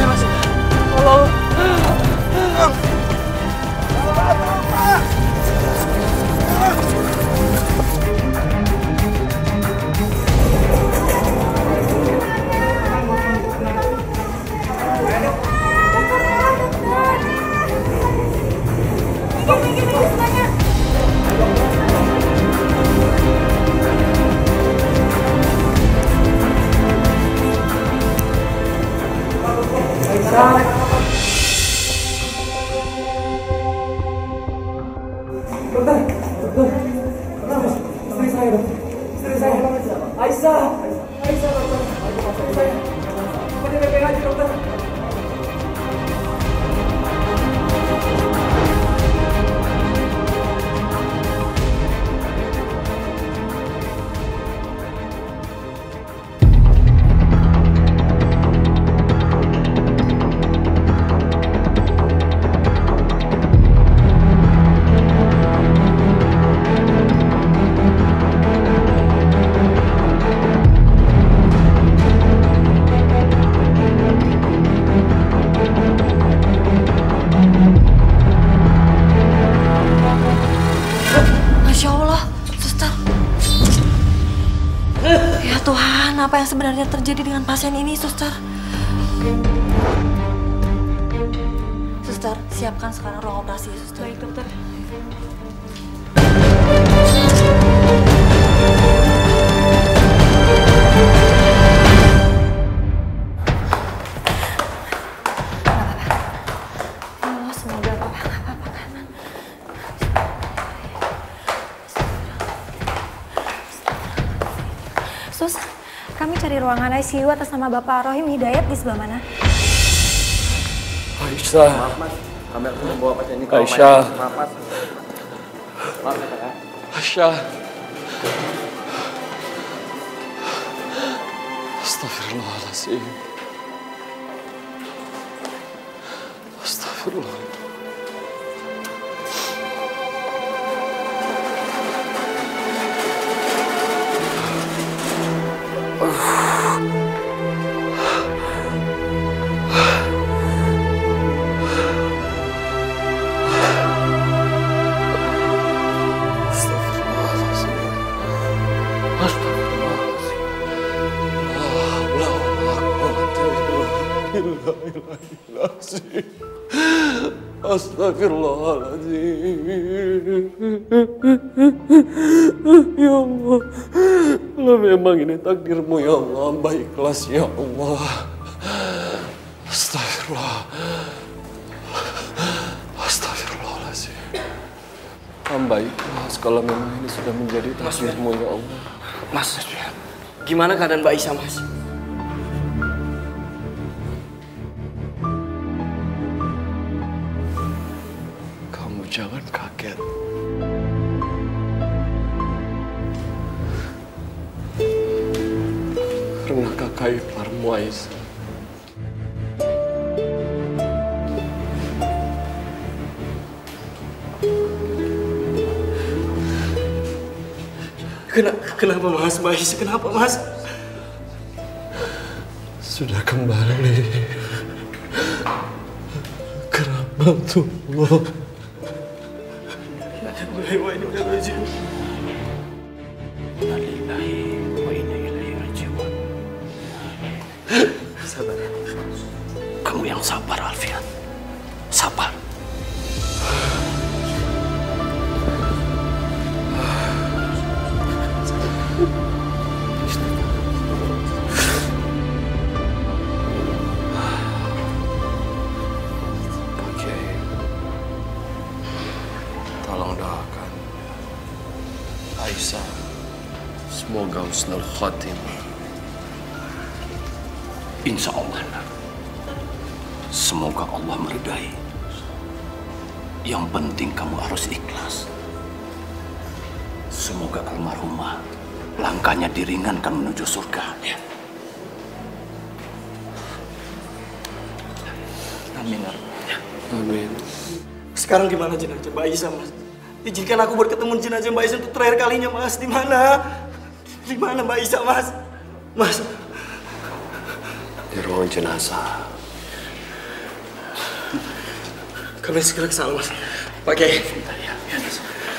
Mas. Tolong. Apa yang sebenarnya terjadi dengan pasien ini, suster? Suster, siapkan sekarang ruang operasi, suster. Baik, dokter. Oh, semoga apa-apa kan. Sus, kami cari ruangan ICU atas nama Bapak Rohim Hidayat di sebelah mana? Aisyah. Maaf mas, kami harus membawa pasien ini ke Aisyah. Maaf mas. Maaf ya kakak. Aisyah. Astagfirullahaladzim. Astagfirullah. Astagfirullahaladzim. Ya Allah, kalau memang ini takdirmu ya Allah, hamba ikhlas ya Allah. Astagfirullah. Astagfirullahaladzim. Hamba ikhlas kalau memang ini sudah menjadi takdirmu ya Allah. Mas, gimana keadaan Mbak Isa, Mas? Jangan kaget. Karena kakak iparmu Aisyah. Kenapa Mas? Mbak Aisyah kenapa Mas? Sudah kembali ke rahmatullah. Sabar. Kamu yang sabar, Alfian. Sabar. Aisyah, semoga husnul khatimah. Insya Allah, nak. Semoga Allah meridai. Yang penting kamu harus ikhlas. Semoga almarhumah langkahnya diringankan menuju surga. Ya. Amin. Ya. Amin. Sekarang gimana jenazah Mbak Aisyah, Mas? Izinkan aku buat ketemu jenazah Mbak Aisyah untuk terakhir kalinya, Mas. Di mana? Di mana Mbak Aisyah, Mas? Mas. Di ruang jenazah. Kami segera ke sana, Mas. Pak Kiai.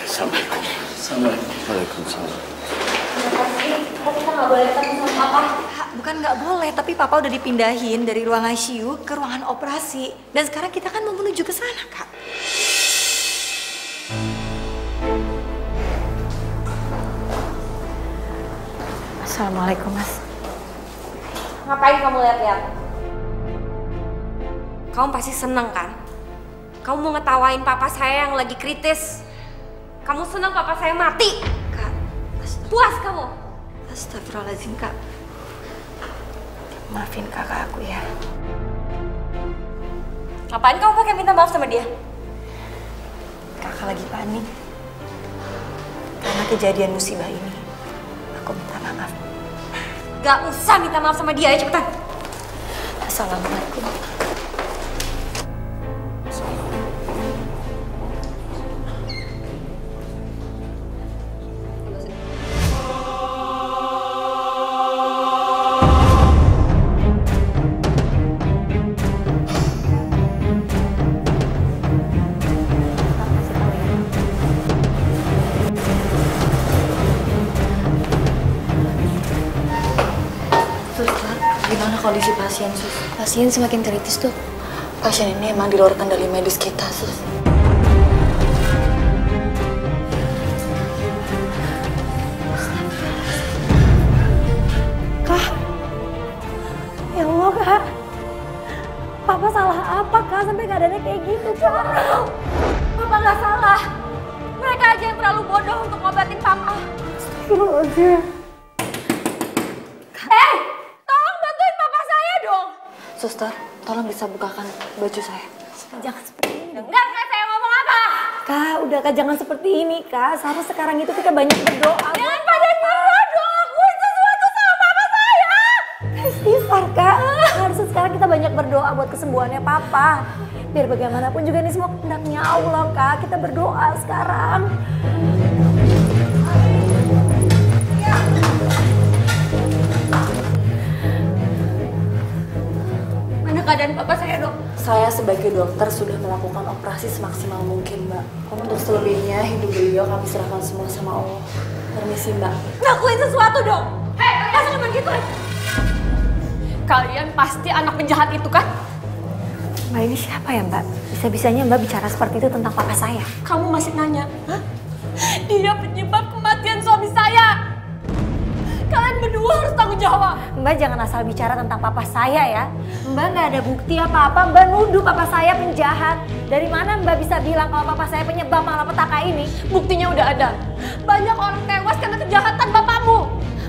Assalamualaikum. Waalaikumsalam. Tapi kita nggak boleh ketemu sama papa. Bukan nggak boleh, tapi papa udah dipindahin dari ruang ICU ke ruangan operasi. Dan sekarang kita kan mau menuju ke sana, Kak. Assalamualaikum, Mas. Ngapain kamu lihat-lihat? Kamu pasti seneng kan? Kamu mau ngetawain papa saya yang lagi kritis. Kamu seneng papa saya mati? Kak, Puas kamu? astagfirullahaladzim, Kak. Maafin kakak aku ya. Ngapain kamu pakai minta maaf sama dia? Kakak lagi panik. Karena kejadian musibah ini. Aku minta maaf. Gak usah minta maaf sama dia, ayo cepetan. Assalamualaikum. Gimana kondisi pasien, Sus? Pasien semakin kritis, tuh. Pasien ini emang di luar kendali medis kita, Sus. Kak? Ya Allah, Kak. Papa salah apa, Kak? Sampai keadaannya kayak gitu, Kak. Papa gak salah. Mereka aja yang terlalu bodoh untuk ngobatin papa. Astagfirullahaladzim. Tolong bantuin papa saya dong. Suster, tolong bisa bukakan baju saya. Jangan seperti ini. Dengar kan saya ngomong apa? Kak, udah Kak, jangan seperti ini, Kak. Seharusnya sekarang itu kita banyak berdoa. Jangan pada nyuruh dong, lakuin sesuatu sama papa saya. Istighfar, Kak. Harusnya sekarang kita banyak berdoa buat kesembuhannya Papa. Biar bagaimanapun juga ini semua kehendaknya Allah, Kak. Kita berdoa sekarang. Mana keadaan papa saya, Dok? Saya sebagai dokter sudah melakukan operasi semaksimal mungkin, Mbak. Untuk selebihnya hidup beliau kami serahkan semua sama Allah. Permisi, Mbak. Lakuin sesuatu dong. Hei, kalian jangan gitu. Kalian pasti anak penjahat itu kan? Mbak, ini siapa ya, Mbak? Bisa-bisanya Mbak bicara seperti itu tentang papa saya. Kamu masih nanya? Hah? Dia penyebab kematian suami saya. Kalian berdua harus tanggung jawab. Mbak jangan asal bicara tentang papa saya ya. Mbak nggak ada bukti apa-apa. Mbak nuduh papa saya penjahat. Dari mana Mbak bisa bilang kalau papa saya penyebab malapetaka ini? Buktinya udah ada. Banyak orang tewas karena kejahatan bapakmu.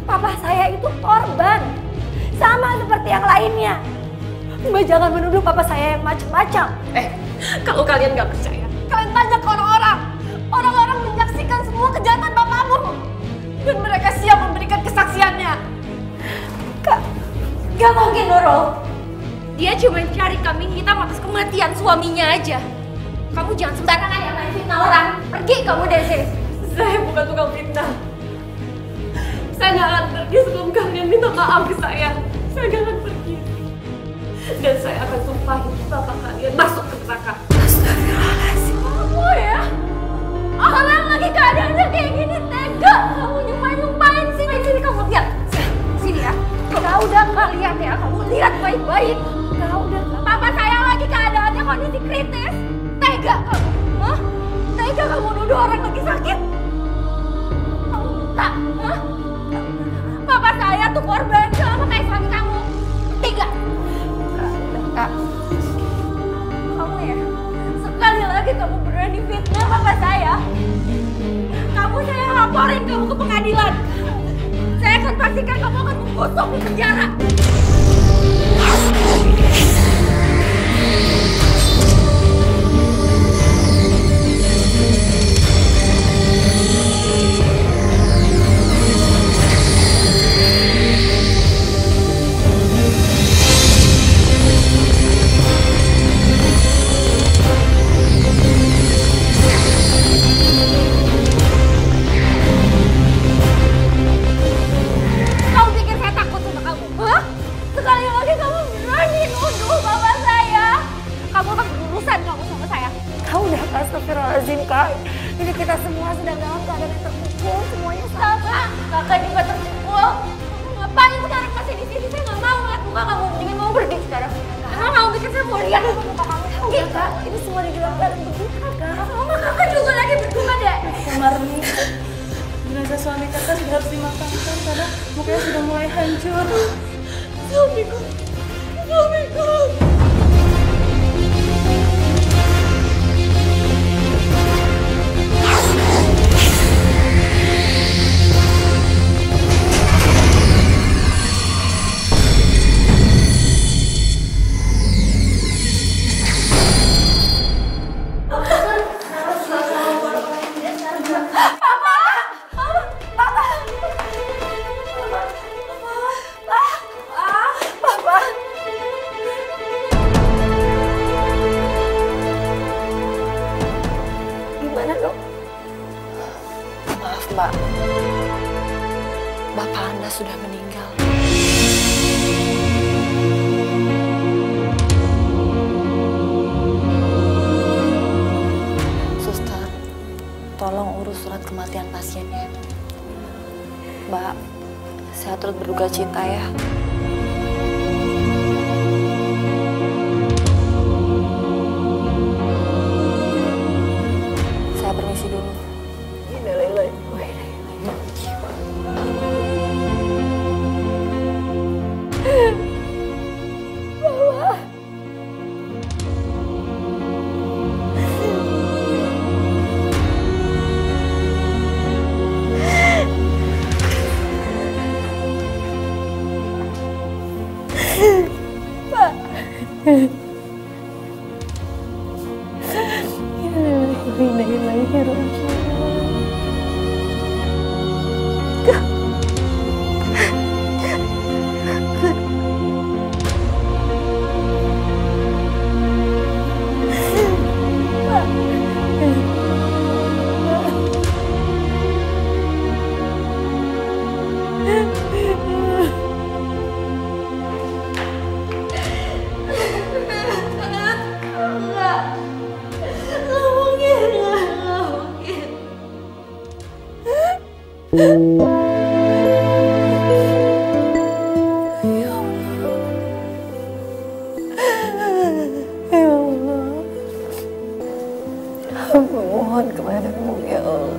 Papa saya itu korban. Sama seperti yang lainnya. Mbak jangan menuduh papa saya yang macam-macam. Kalau kalian nggak percaya, kalian tanya ke orang-orang. Orang-orang menyaksikan semua kejahatan bapakmu. Dan mereka siap memberikan kesaksiannya. Kak, Gak mungkin, Nurul. Dia cuma cari kambing hitam atas kematian suaminya aja. Kamu jangan sembarangan yang main fitnah orang. Pergi kamu dari sini. Saya bukan tukang fitnah. Saya gak akan pergi sebelum kalian minta maaf ke saya. Saya gak akan pergi. Dan saya akan sumpahin bapak kalian masuk ke neraka. astagfirullahaladzim. Kamu ya? Orang lagi keadaannya kayak gini tega. Kamu nyumpahin sini. Sini kamu lihat. Sini ya. Kau udah nggak lihat ya? Kamu lihat baik-baik. Kau udah. Papa saya lagi keadaannya kondisi kritis. Tega kamu. Hah? Tega kamu nuduh orang lagi sakit. Kamu tak? Hah? Papa saya tuh korban sama kayak suami kamu. Tega. Kak, Kamu ya? Sekali lagi kamu berani fitnah papa saya. Kamu saya laporin kamu ke pengadilan. Saya akan pastikan kamu akan membusuk di penjara. Kau pikir saya takut sama kamu? Hah? Sekali lagi kamu berani nuduh Kakak. Ini kita semua sedang dalam keadaan yang terpukul, semuanya sama. Kakak juga terpukul. Ngapain sekarang masih di sini? Saya nggak mau ngeliat muka kamu. Jangan mau pergi sekarang. Kakak mau bikin saya mau lihat muka kamu. Kakak, ini semua di dalam keadaan berduka, Kak. Sama kakak juga lagi berduka deh. Marni, jenazah suami kakak sudah harus dimakamkan karena mukanya sudah mulai hancur. Suamiku, suamiku. Mbak, Bapak Anda sudah meninggal. Suster, tolong urus surat kematian pasiennya. Mbak, saya turut berduka cita ya. Saya permisi dulu. Mohon kepadamu ya Allah,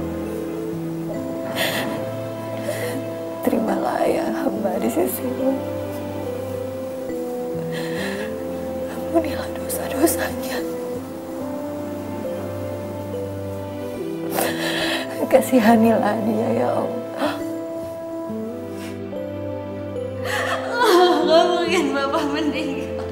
terimalah ayah hamba di sisimu. Ampunilah dosa-dosanya. Kasihanilah dia ya Allah. Nggak mungkin Bapak meninggal.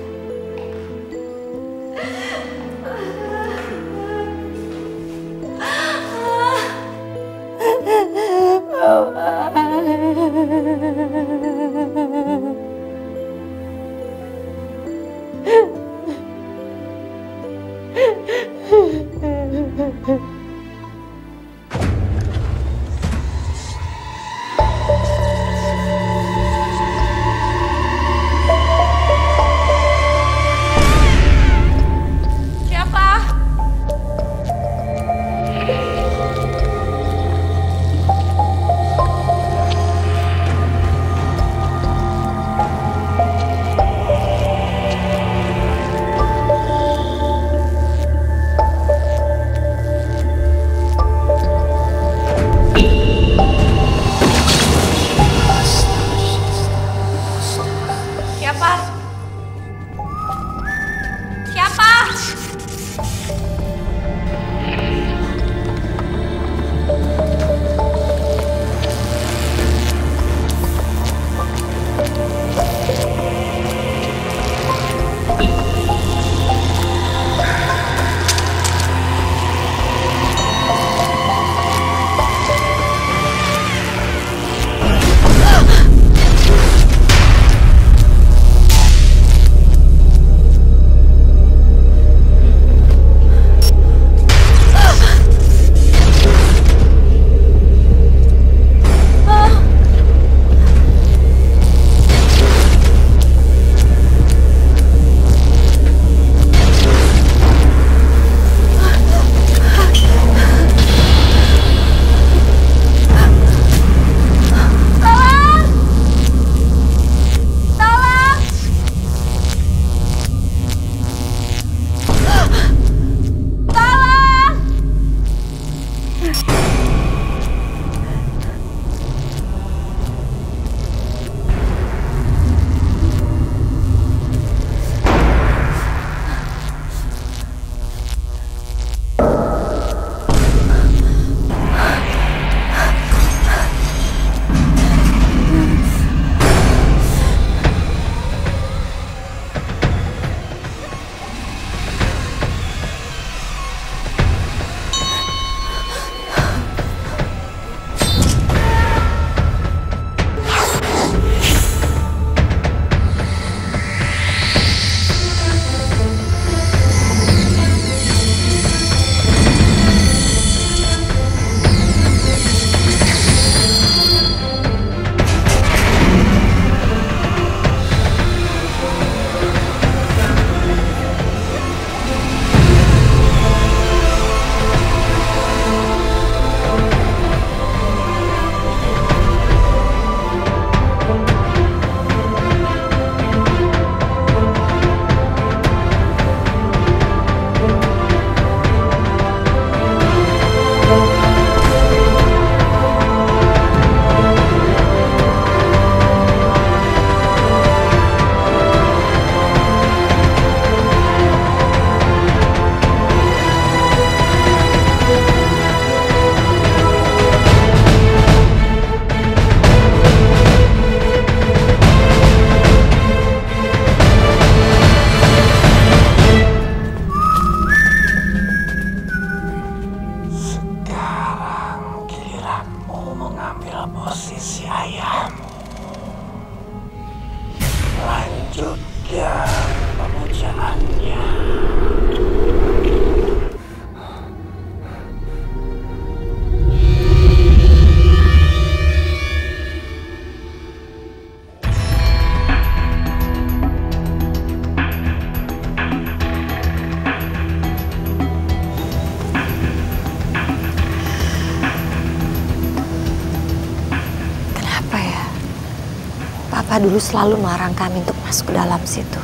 Papa dulu selalu melarang kami untuk masuk ke dalam situ.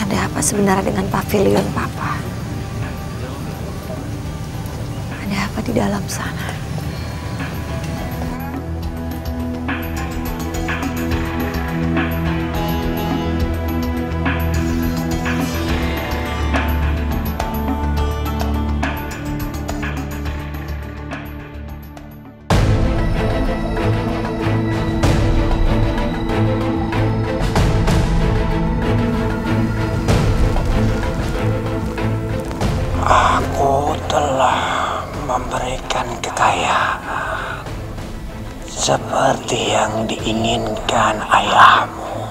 Ada apa sebenarnya dengan pavilion Papa? Ada apa di dalam sana? Aku telah memberikan kekayaan seperti yang diinginkan ayahmu.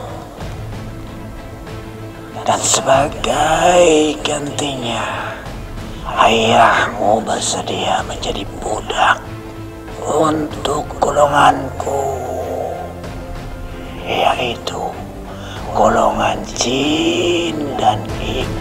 Dan sebagai gantinya, ayahmu bersedia menjadi budak untuk golonganku, yaitu golongan jin dan iblis.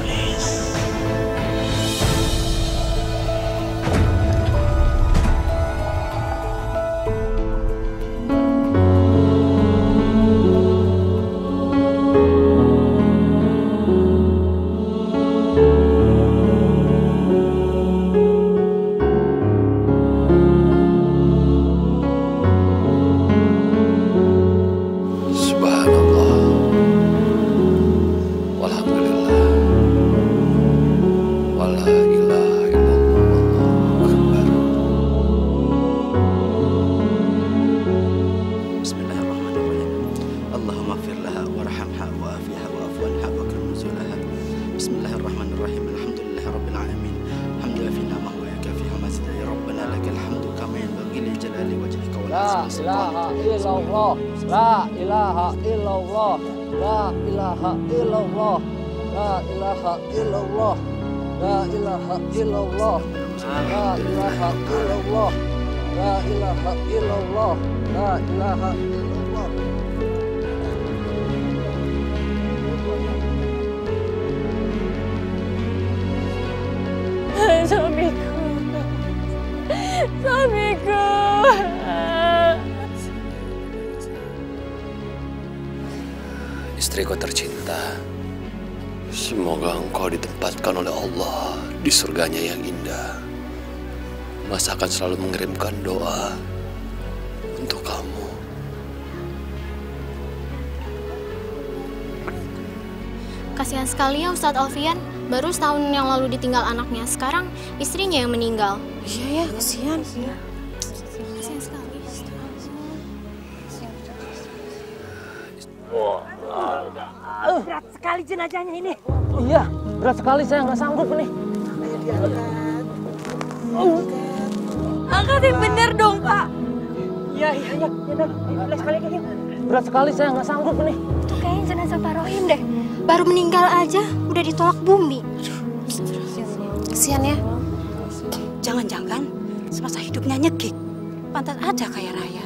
La ilaha illallah, la ilaha illallah, la ilaha illallah, la ilaha illallah, la ilaha illallah, la ilaha illallah, la ilaha illallah. Suamiku, suamiku. Istriku tercinta, semoga engkau ditempatkan oleh Allah di surganya yang indah. Mas akan selalu mengirimkan doa untuk kamu. Kasihan sekali ya Ustadz Alfian, baru setahun yang lalu ditinggal anaknya, sekarang istrinya yang meninggal. Iya ya, kasihan. Kasihan sekali. Berat sekali jenazahnya ini. Iya, berat sekali, saya nggak sanggup nih. Angkat yang bener dong, Pak. Iya, berat sekali kayaknya. Berat sekali, saya nggak sanggup nih. Itu kayaknya jenazah Pak Rohim deh. Baru meninggal aja udah ditolak bumi. Kasihan ya. Jangan-jangan semasa hidupnya nyekik. Pantas aja kayak Raya.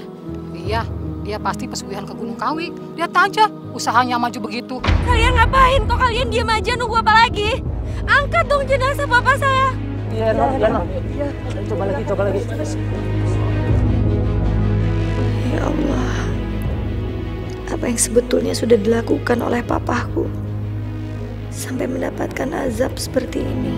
Iya, dia pasti pesugihan ke Gunung Kawi. Lihat aja, usahanya maju begitu. Kalian ngapain? Kok kalian diam aja nunggu apa lagi? Angkat dong jenazah papa saya. Iya, Iya, coba lagi. Ya Allah, apa yang sebetulnya sudah dilakukan oleh papaku sampai mendapatkan azab seperti ini?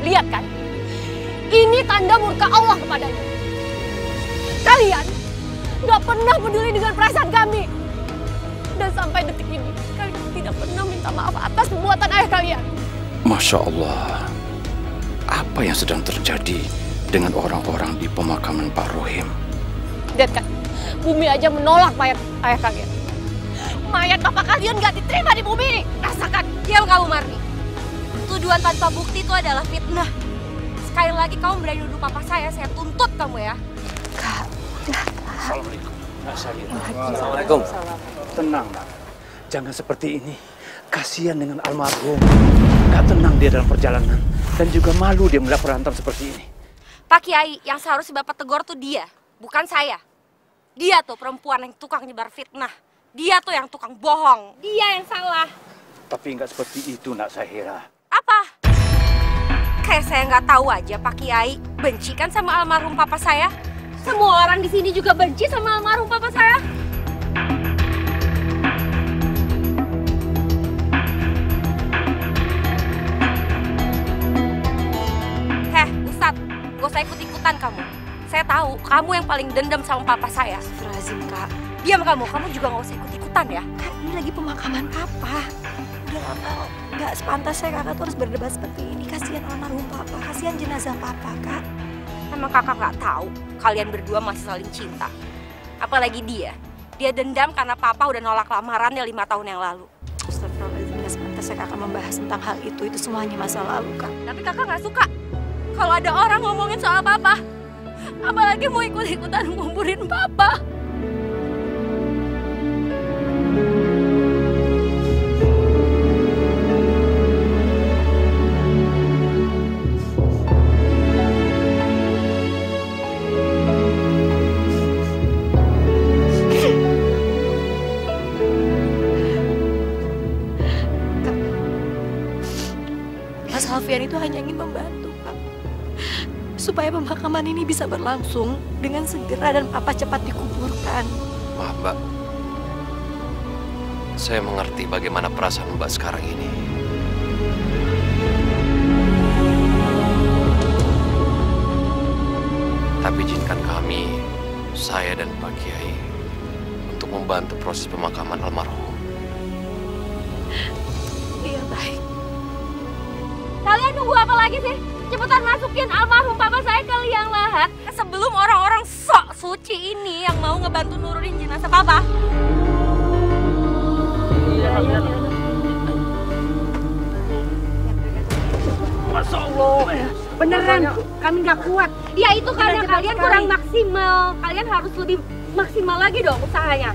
Lihat kan? Ini tanda murka Allah kepadanya. Kalian nggak pernah peduli dengan perasaan kami. Dan sampai detik ini, kalian tidak pernah minta maaf atas perbuatan ayah kalian. Masya Allah, apa yang sedang terjadi dengan orang-orang di pemakaman Pak Rohim? Lihat kan, bumi aja menolak mayat ayah kalian. Mayat bapak kalian nggak diterima di bumi ini. Rasakan. Diam kamu, Marni. Tuduhan tanpa bukti itu adalah fitnah. Sekali lagi kamu berani nuduh papa saya tuntut kamu ya. Kak, Assalamualaikum. Assalamualaikum. Tenang, Nak. Jangan seperti ini. Kasihan dengan almarhum. Gak tenang dia dalam perjalanan. Dan juga malu dia melihat berantem seperti ini. Pak Kiai, yang seharusnya Bapak tegur tuh dia, bukan saya. Dia tuh perempuan yang tukang nyebar fitnah. Dia tuh yang tukang bohong. Dia yang salah. Tapi nggak seperti itu, Nak Zahira. Apa? Kayak saya nggak tahu aja Pak Kiai benci kan sama almarhum papa saya. Semua orang di sini juga benci sama almarhum papa saya. Ustadz, gak usah ikut-ikutan kamu. Saya tahu kamu yang paling dendam sama papa saya. Astagfirullahaladzim, Kak. Diam kamu juga gak usah ikut-ikutan ya. Kan ini lagi pemakaman papa. Udah lama, gak sepantasnya kakak tuh harus berdebat seperti ini. Kasihan almarhum papa, kasihan jenazah papa, Kak. Emang kakak gak tahu kalian berdua masih saling cinta. Apalagi dia dendam karena papa udah nolak lamarannya 5 tahun yang lalu. Astagfirullahaladzim, gak sepantasnya kakak membahas tentang hal itu semuanya masa lalu, Kak. Tapi kakak gak suka kalau ada orang ngomongin soal papa. Apalagi mau ikut-ikutan nguburin papa. Mas Alfian itu hanya ingin membantu, Pak. Supaya pemakaman ini bisa berlangsung dengan segera dan papa cepat dikuburkan. Maaf, Mbak. Saya mengerti bagaimana perasaan Mbak sekarang ini. Tapi izinkan kami, saya dan Pak Kiai, untuk membantu proses pemakaman almarhum. Iya, baik. Kalian nunggu apa lagi sih? Cepetan masukin almarhum papa saya ke liang lahat sebelum orang-orang sok suci ini yang mau ngebantu nurunin jenazah papa. Masya Allah, beneran kami nggak kuat. Ya itu karena kalian kurang maksimal. Kalian harus lebih maksimal lagi dong usahanya.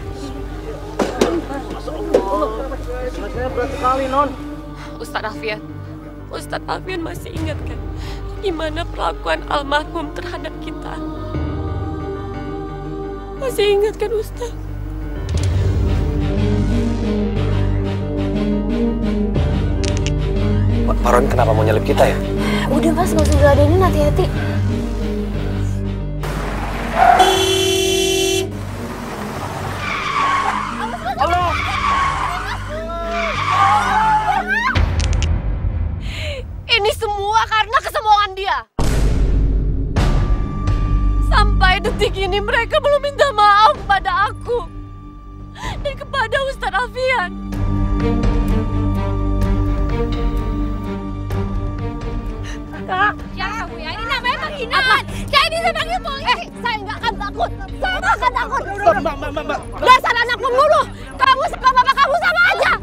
Masya Allah, saya berat sekali, Non. Ustadz Alfian masih ingat kan gimana perlakuan almarhum terhadap kita? Masih ingat kan Ustadz? Pak Ron kenapa mau nyelip kita ya? Udah Mas, gak usah diladenin, hati-hati. Ini semua karena kesombongan dia. Sampai detik ini mereka belum minta maaf pada aku dan kepada Ustadz Alfian. Kak, jangan kamu ya. Ini namanya penghinaan. Saya bisa panggil polisi. Saya nggak akan takut. Saya nggak akan takut. Mbak. Dasar anak pembunuh. Kamu sama bapak kamu sama aja.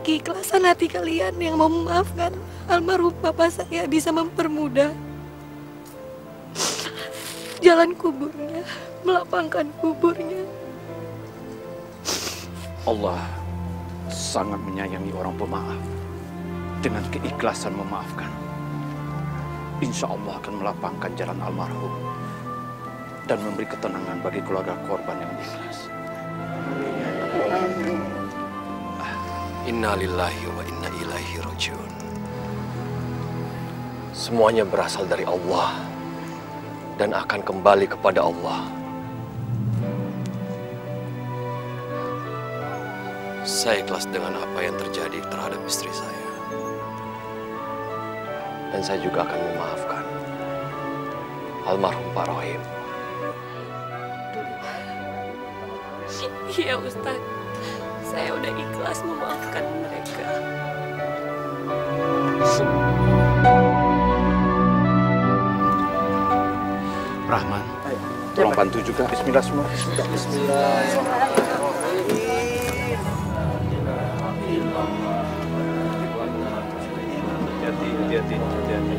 keikhlasan hati kalian yang mau memaafkan almarhum papa saya bisa mempermudah jalan kuburnya, melapangkan kuburnya. Allah sangat menyayangi orang pemaaf. Dengan keikhlasan memaafkan, insya Allah akan melapangkan jalan almarhum dan memberi ketenangan bagi keluarga korban yang ikhlas. Inna lillahi wa inna ilaihi rajiun. Semuanya berasal dari Allah dan akan kembali kepada Allah. Saya ikhlas dengan apa yang terjadi terhadap istri saya. Dan saya juga akan memaafkan almarhum Pak Rohim. Iya Ustaz, saya udah ikhlas memaafkan mereka. Rahman, tolong bantu juga. Bismillah semua.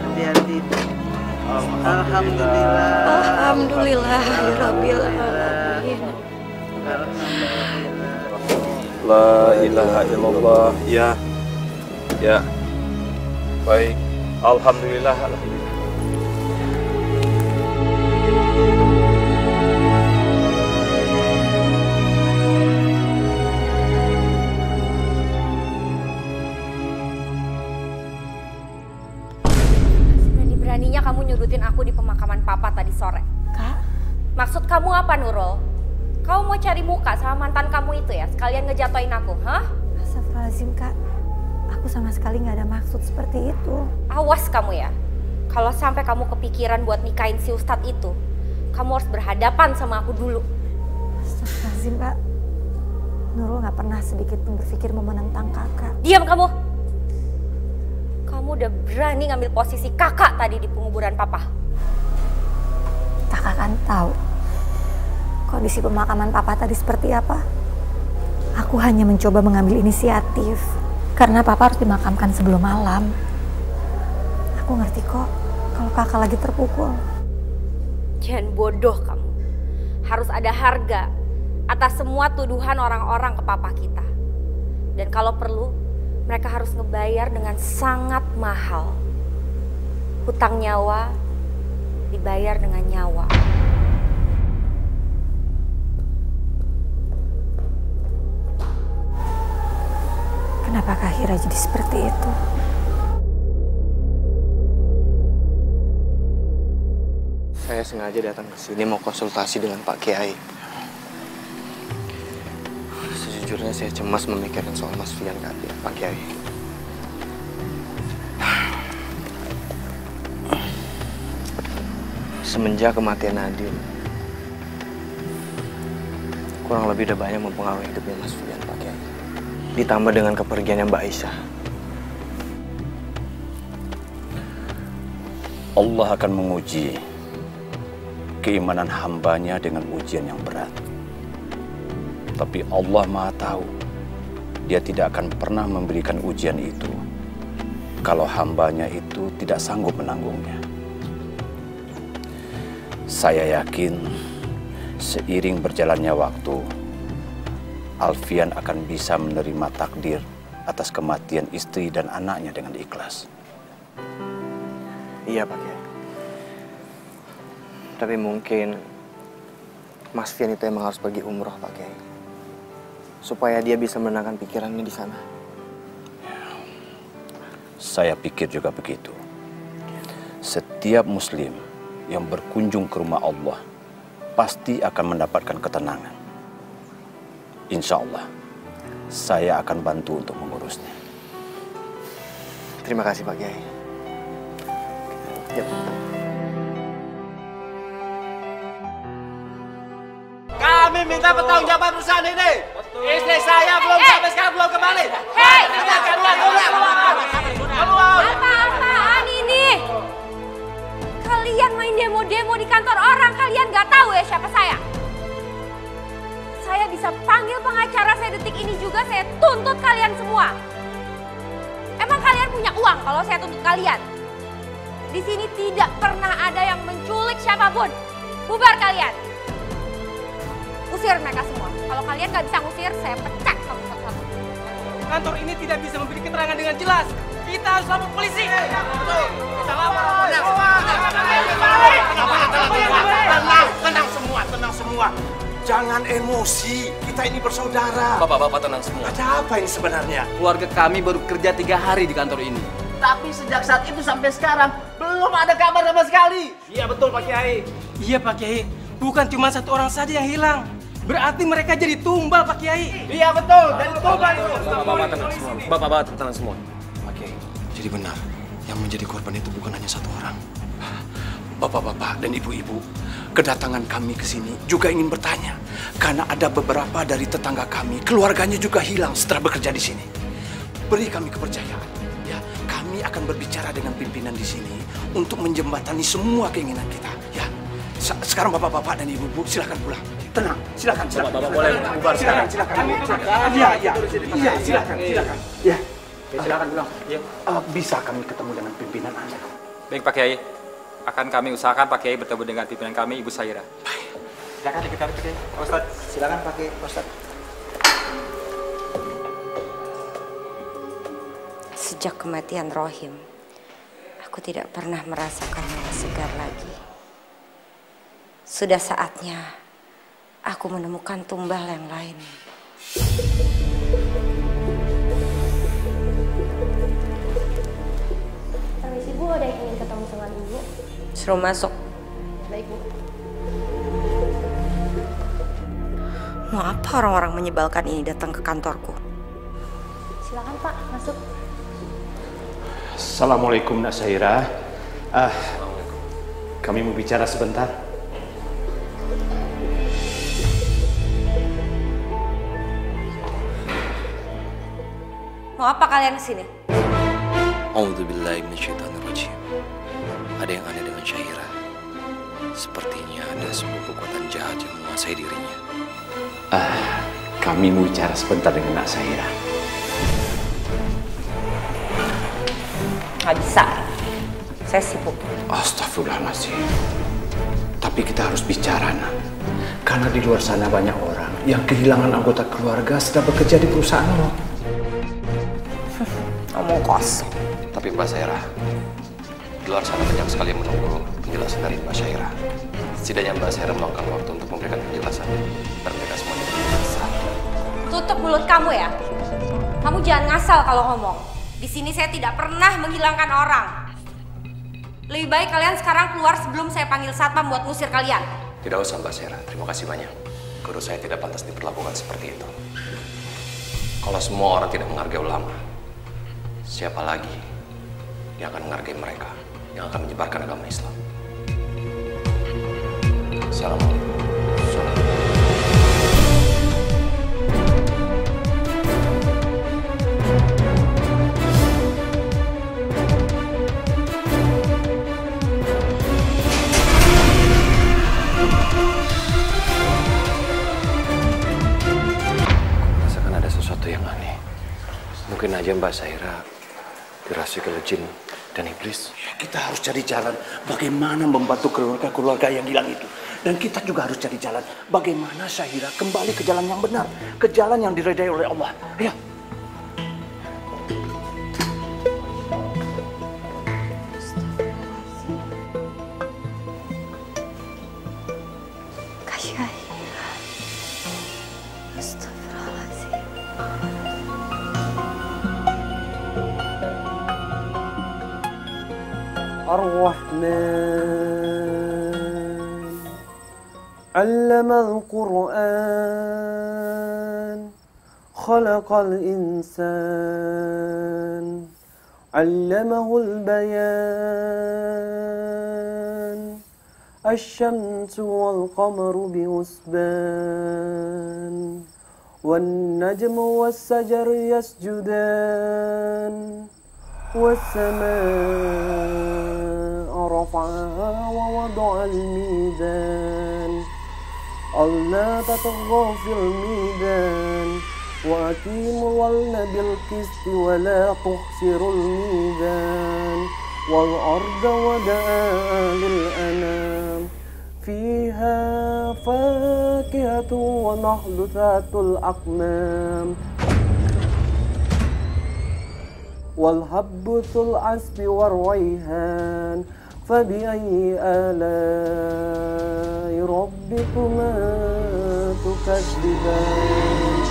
Hati-hati. Alhamdulillah, Rabbil alamin. La ilaha illallah. Ya. Baik. Alhamdulillah. Beraninya kamu nyudutin aku di pemakaman papa tadi sore. Kak? Maksud kamu apa, Nurul? Kamu mau cari muka sama mantan kamu itu ya? Sekalian ngejatoin aku, hah? Astagfirullahaladzim, Kak. Aku sama sekali nggak ada maksud seperti itu. Awas kamu ya. Kalau sampai kamu kepikiran buat nikahin si Ustadz itu, kamu harus berhadapan sama aku dulu. Astagfirullahaladzim, Kak. Nurul nggak pernah sedikit pun berpikir mau menentang kakak. Diam kamu! Kamu udah berani ngambil posisi kakak tadi di penguburan papa. Kakak kan tahu kondisi pemakaman papa tadi seperti apa. Aku hanya mencoba mengambil inisiatif karena papa harus dimakamkan sebelum malam. Aku ngerti kok kalau kakak lagi terpukul. Jangan bodoh kamu. Harus ada harga atas semua tuduhan orang-orang ke papa kita. Dan kalau perlu, mereka harus ngebayar dengan sangat mahal. Hutang nyawa dibayar dengan nyawa. Kenapa Kak Hira jadi seperti itu? Saya sengaja datang ke sini mau konsultasi dengan Pak Kiai. Sejujurnya saya cemas memikirkan soal Mas Fian Pak Kiai. Semenjak kematian Nadine, kurang lebih udah banyak mempengaruhi hidupnya Mas Fian, Pak Kiai. Ditambah dengan kepergiannya Mbak Aisyah. Allah akan menguji keimanan hambanya dengan ujian yang berat. Tapi Allah Maha Tahu, Dia tidak akan pernah memberikan ujian itu kalau hambanya itu tidak sanggup menanggungnya. Saya yakin seiring berjalannya waktu, Alfian akan bisa menerima takdir atas kematian istri dan anaknya dengan ikhlas. Iya, Pak Kiai. Tapi mungkin Mas Fian itu emang harus pergi umroh, Pak Kiai. Supaya dia bisa menenangkan pikirannya di sana. Saya pikir juga begitu. Setiap muslim yang berkunjung ke rumah Allah pasti akan mendapatkan ketenangan. Insya Allah, saya akan bantu untuk mengurusnya. Terima kasih, Pak Kiai. Yep. Kami minta pertanggungjawaban perusahaan ini. Istri saya belum sampai sekarang belum kembali. Hei! Keluar! Apa-apaan ini? Kalian main demo-demo di kantor orang, kalian nggak tahu ya siapa saya? Saya bisa panggil pengacara saya detik ini juga, saya tuntut kalian semua. uang kalau saya tuntut kalian. Di sini tidak pernah ada yang menculik siapapun. Bubar kalian. Usir mereka semua. Kalau kalian nggak bisa ngusir, saya pecat kamu satu-satu. Kantor ini tidak bisa memberi keterangan dengan jelas. Kita harus lapor polisi. Kita lapor. Tenang semua. Jangan emosi. Kita ini bersaudara. Bapak-bapak tenang semua. Ada apa ini sebenarnya? Keluarga kami baru kerja 3 hari di kantor ini. Tapi sejak saat itu sampai sekarang belum ada kabar sama sekali. Iya betul Pak Kiai. Iya Pak Kiai, bukan cuma 1 orang saja yang hilang. Berarti mereka jadi tumbal Pak Kiai. Iya betul, jadi tumbal itu. Bapak-bapak tenang semua. Bapak-bapak tenang semua. Pak Kiai, jadi benar yang menjadi korban itu bukan hanya 1 orang. Bapak-bapak dan ibu-ibu, kedatangan kami ke sini juga ingin bertanya. Karena ada beberapa dari tetangga kami, keluarganya juga hilang setelah bekerja di sini. Beri kami kepercayaan. Ya, kami akan berbicara dengan pimpinan di sini untuk menjembatani semua keinginan kita. Ya, sekarang bapak-bapak dan ibu-ibu silakan pulang. Tenang, silakan. Bapak boleh bubar. Silakan. Iya, silakan. Ya, silakan pulang. Ya. Bisa kami ketemu dengan pimpinan Anda? Baik Pak Kiai, akan kami usahakan Pak Kiai bertemu dengan pimpinan kami, Ibu Saira. Baik. Silakan kita Pak Kiai. Ustaz, silakan Pak Kiai, Ustaz. Sejak kematian Rohim, aku tidak pernah merasakan hawa segar lagi. Sudah saatnya aku menemukan tumbal yang lain. Permisi Bu, ada yang ingin ketemu sama Ibu. Suruh masuk. Baik Bu. Mau apa orang-orang menyebalkan ini datang ke kantorku? Silakan Pak, masuk. Assalamualaikum Nak Saira. Kami mau bicara sebentar. Mau apa kalian kesini? A'udzubillahi minasyaitonirrajim. Ada yang aneh dengan Syaira. Sepertinya ada sebuah kekuatan jahat yang menguasai dirinya. Kami mau bicara sebentar dengan Nak Saira. Nggak bisa. Saya sibuk. Astagfirullahaladzim. Tapi kita harus bicara, Nak. Karena di luar sana banyak orang yang kehilangan anggota keluarga setelah bekerja di perusahaan lo. Ngomong kosong. Tapi Mbak Saira, di luar sana banyak sekali yang menunggu penjelasan dari Mbak Saira. Setidaknya Mbak Saira meluangkan waktu untuk memberikan penjelasan. Dan mereka semuanya berjelasan. Tutup mulut kamu ya. Kamu jangan ngasal kalau ngomong. Di sini saya tidak pernah menghilangkan orang. Lebih baik kalian sekarang keluar sebelum saya panggil satpam buat ngusir kalian. Tidak usah Mbak Saira, terima kasih banyak. Guru saya tidak pantas diperlakukan seperti itu. Kalau semua orang tidak menghargai ulama, siapa lagi yang akan menghargai mereka, yang akan menyebarkan agama Islam? Assalamualaikum. Rasakan ada sesuatu yang aneh. Mungkin aja Mbak Saira dirasuki oleh jin dan iblis. Ya, kita harus cari jalan bagaimana membantu keluarga-keluarga yang hilang itu. Dan kita juga harus cari jalan bagaimana Syahira kembali ke jalan yang benar, ke jalan yang diridai oleh Allah. Ayo. الرحمن علم القرآن خلق الإنسان علمه البيان الشمس والقمر بحسبان والنجم والشجر يسجدان والسماء رفعها ووضع الميزان ألا تطغوا في الميزان وأقيموا الوزن بالقسط ولا تخسروا الميزان والأرض وضعها للأنام فيها فاكهة ونخل ذات الأكمام والحب ذو العصف والريحان فبأي آلاء ربكما تكذبان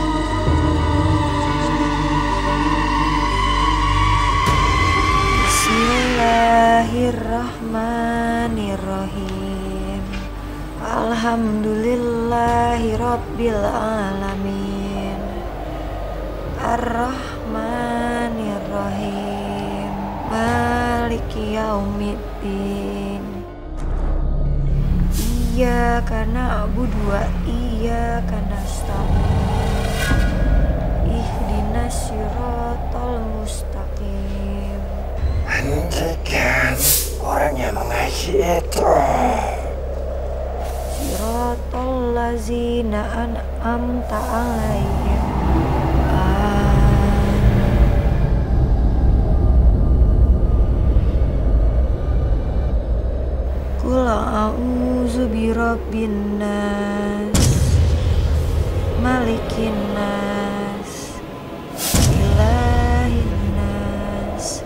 Bismillahirrahmanirrahim. Alhamdulillahi Rabbil Alamin. Ar-Rahmanirrahim. Maliki Yaumiddin. Iyyaka na'budu wa iyyaka nasta'in. Ihdinas siratal mustaqim. Hentikan orang yang mengaji itu. Siratal lazina an'amta alaihim. Qul a'udzu birabbin nas, malikin nas, ilahin nas,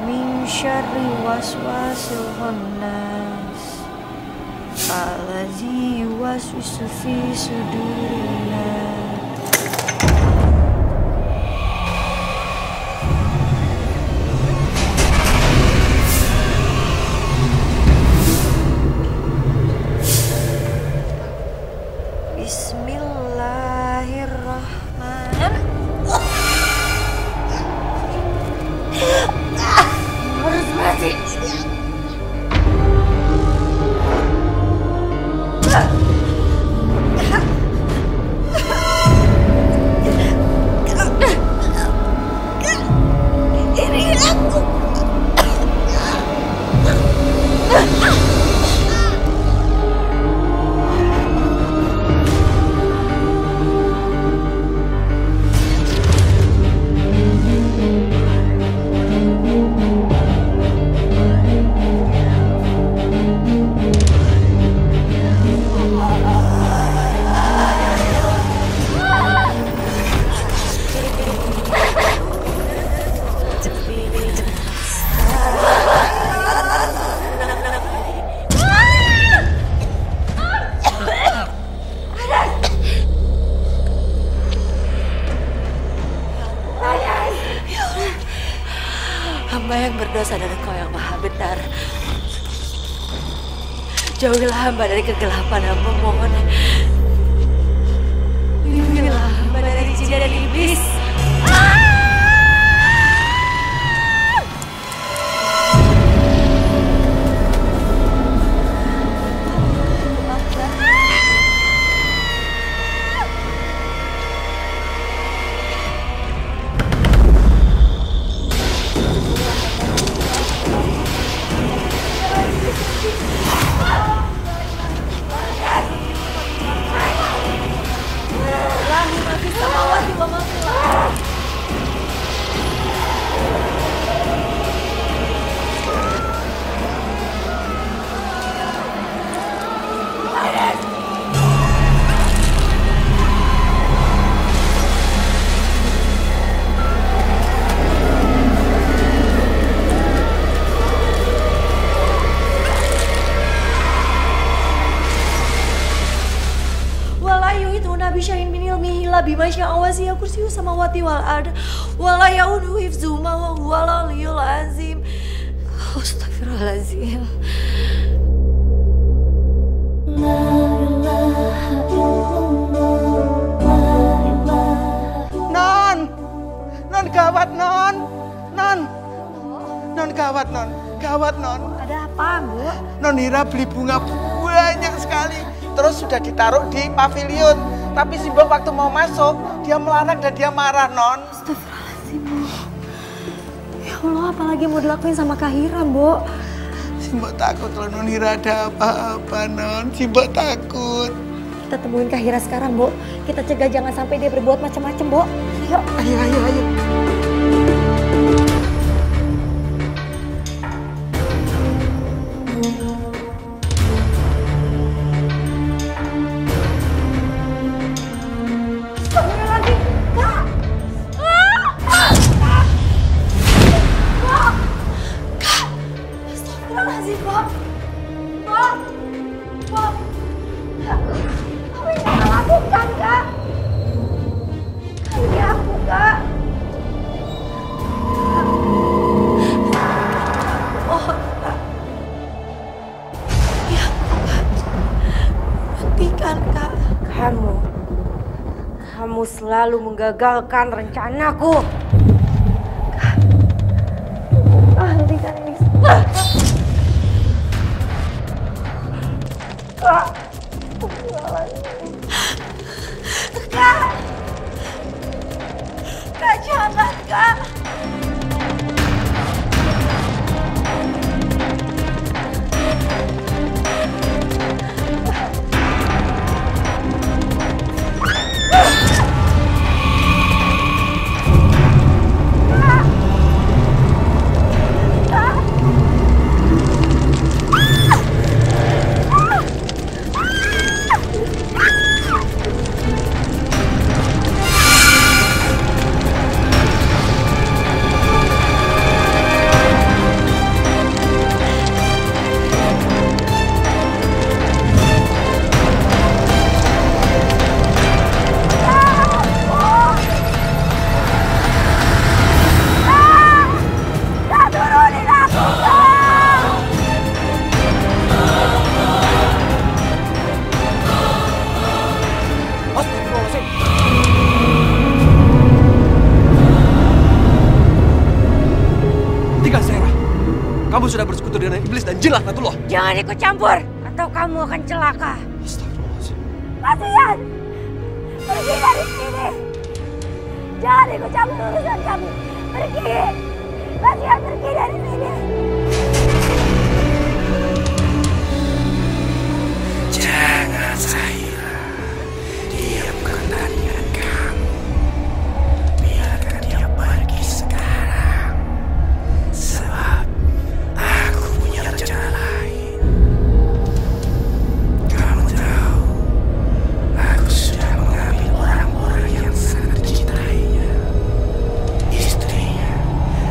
min syarri waswasil khannas, allazi yuwaswisu fi sudurin nas. Harus mati. Ini aku. Hamba yang berdosa dan Engkau yang maha benar. Jauhilah hamba dari kegelapan, hamba mohon. Lindungilah hamba dari jin dan iblis. Bishayin min ilmihi la bima syaa wasi'a kursiyyu samawati wal ard wa la ya'uduhu hifdzuhuma wa huwal aliyyul azim. Astagfirullahalazim. Non gawat non gawat non. Ada apa, Bu? Non Hira beli bunga banyak sekali, terus sudah ditaruh di pavilion. Tapi si Mbok waktu mau masuk, dia melarang dan dia marah, Non. Astagfirullahaladzim, Bu. Ya Allah, apalagi mau dilakuin sama Kak Hira, Bu? Si Mbok takut kalau Non Hira ada apa-apa, Non. Si Mbok takut. Kita temuin Kak Hira sekarang, Bu. Kita cegah jangan sampai dia berbuat macam-macam, Bu. Ayo. Ayo. Kamu selalu menggagalkan rencanaku. Hentikan ini. Kak, jangan, Kak. Kamu sudah bersekutu dengan iblis dan jin laknatullah. Jangan ikut campur, atau kamu akan celaka. Astagfirullahaladzim. Kasihan! Pergi dari sini! Jangan ikut campur urusan kami. Pergi! Kasihan, pergi dari sini! Jangan Zahira, diamkan tandingan kamu. Biarkan dia pergi sekarang. Sebab aku punya rencana lain. Kamu tahu, aku sudah mengambil orang-orang yang sangat dicintainya. Istrinya,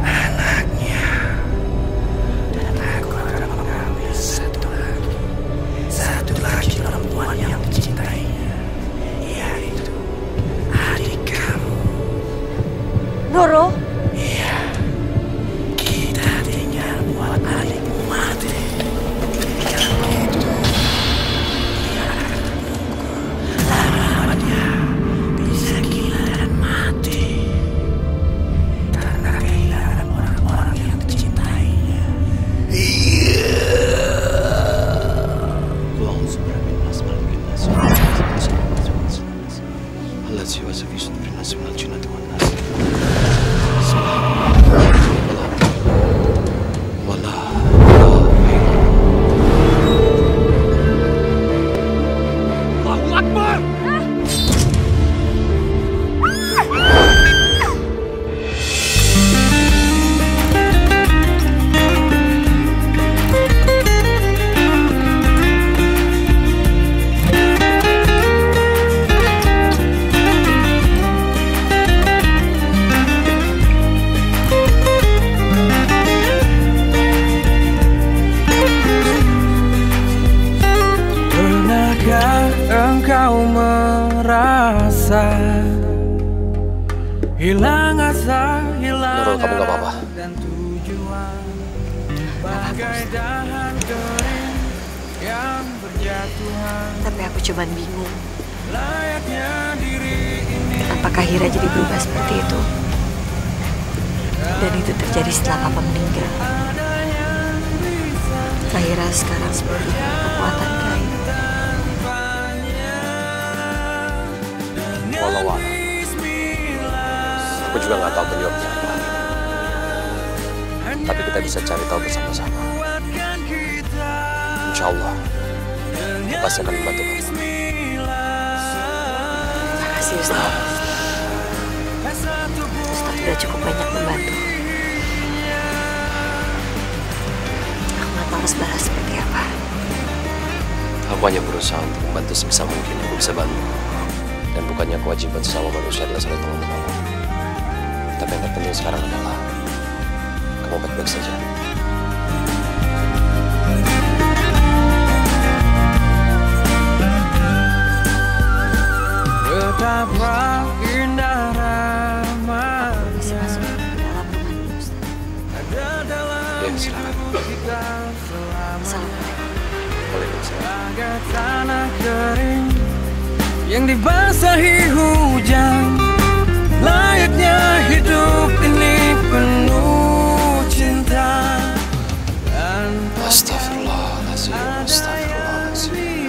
anaknya. Dan aku akan mengambil satu lagi perempuan yang dicintainya, yaitu adik kamu. Nurul? Iya, kita tinggal buat adikmu mati. Karena itu, dia akan terpukul. Lama-lama dia bisa gila dan mati. Karena kehilangan orang-orang yang dicintainya. Engkau merasa hilang asa, hilang Nurul, kamu gak apa-apa? dan tujuan bagai dahan kering yang berjatuhan. Tapi aku cuman bingung. Layaknya diri ini. Kenapa Kak Hira jadi berubah seperti itu? Dan itu terjadi setelah Papa meninggal. Kak Hira sekarang seperti kekuatan gaib. Wallahualam. Aku juga nggak tahu penyebabnya apa. Tapi kita bisa cari tahu bersama-sama. Insya Allah, aku pasti akan membantu kamu. kasih Ustaz. Ustaz udah cukup banyak membantu. Aku nggak tahu harus balas seperti apa. Aku hanya berusaha untuk membantu sebisa mungkin yang aku bisa bantu. Dan bukannya kewajiban sesama manusia adalah saling tolong-menolong. Tapi yang terpenting sekarang adalah kamu baik-baik saja. Betapa indah ramanya ada dalam kita bagai tanah kering yang dibasahi hujan. Layaknya hidup ini penuh cinta. Astagfirullahaladzim, astagfirullahaladzim.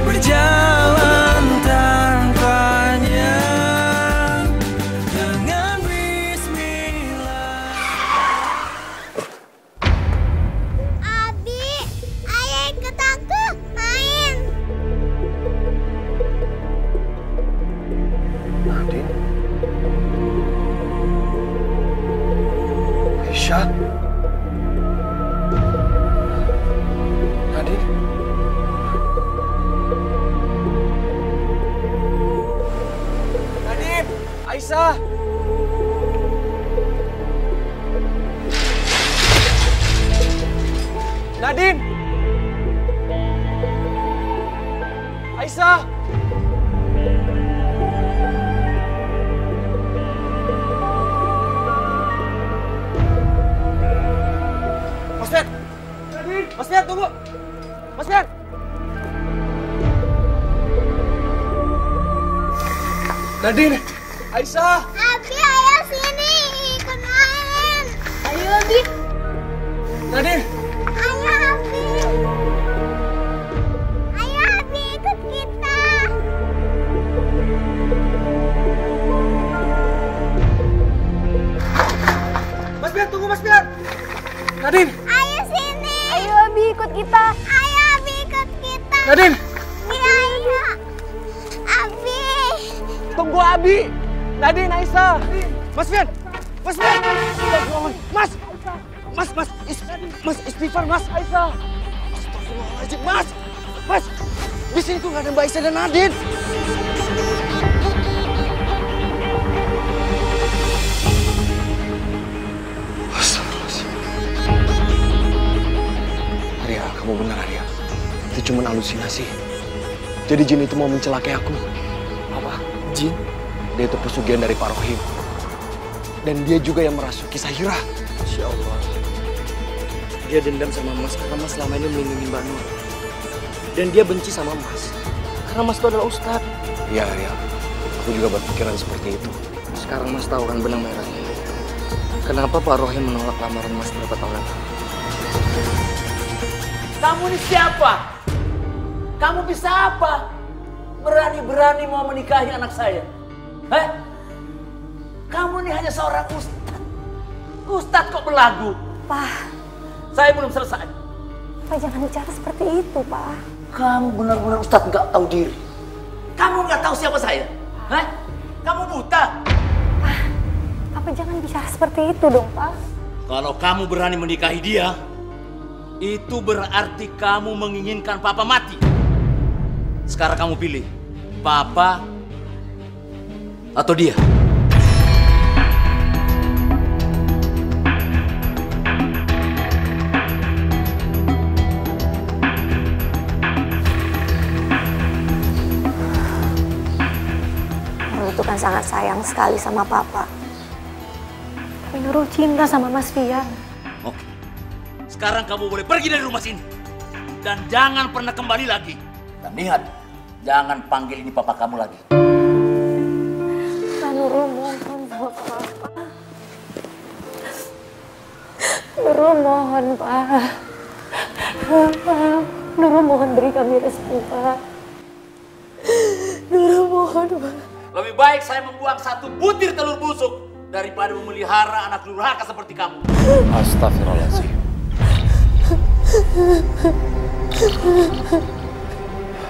Berjalan tanpanya dengan bismillah. Abi, ayah ikut aku main. Nadine? Aisyah? Nadine? Nadine, Aisyah. Nadine. Aisyah. Mas Fian. Mas Fian, tunggu. Mas Fian. Nadine. Aisyah. Abi, ayo sini ikut main. Ayo Abi. Nadine. Ayo Abi. Ayo Abi ikut kita. Mas Fian, tunggu Mas Fian. Nadine. Ayo sini. Ayo Abi ikut kita. Ayo Abi ikut kita. Nadine. Ayo. Abi. Tunggu Abi. Nadine, Aisyah. Mas Fian. Mas Fian. Mas. Mas istighfar Mas. Aisyah. Astagfirullahaladzim Mas. Mas. Di sini tuh nggak ada Mbak Aisyah dan Nadine. Arya, kamu benar Arya. Itu cuma halusinasi. Jadi jin itu mau mencelakai aku. Apa? Jin? Dia itu pesugihan dari Pak Rohim. Dan dia juga yang merasuki Sahira. Masya Allah. Dia dendam sama Mas karena Mas selama ini melindungi Mbak Nur. Dan dia benci sama Mas karena Mas itu adalah Ustadz. Iya Arya, aku juga berpikiran seperti itu. Sekarang Mas tahu kan benang merahnya. Kenapa Pak Rohim menolak lamaran Mas berapa tahun lalu? Kamu ini siapa? Kamu bisa apa? Berani-berani mau menikahi anak saya? Heh? Kamu ini hanya seorang ustadz. Ustadz kok belagu? Pak. Saya belum selesai. Pak jangan bicara seperti itu, Pak. Kamu benar-benar ustadz nggak tahu diri. Kamu nggak tahu siapa saya? Heh? Kamu buta? Pak jangan bicara seperti itu dong, Pak. Kalau kamu berani menikahi dia, itu berarti kamu menginginkan Papa mati. Sekarang kamu pilih, Papa atau dia. Nurul itu kan sangat sayang sekali sama Papa. Tapi Nurul cinta sama Mas Fian. Oke. Sekarang kamu boleh pergi dari rumah sini. Dan jangan pernah kembali lagi. Dan ingat, jangan panggil ini papa kamu lagi. Pak Nurul mohon sama Papa. Nurul mohon, Pak. Nurul mohon beri kami restu, Pak. Nurul mohon, Pak. Lebih baik saya membuang satu butir telur busuk daripada memelihara anak durhaka seperti kamu. Astagfirullahaladzim.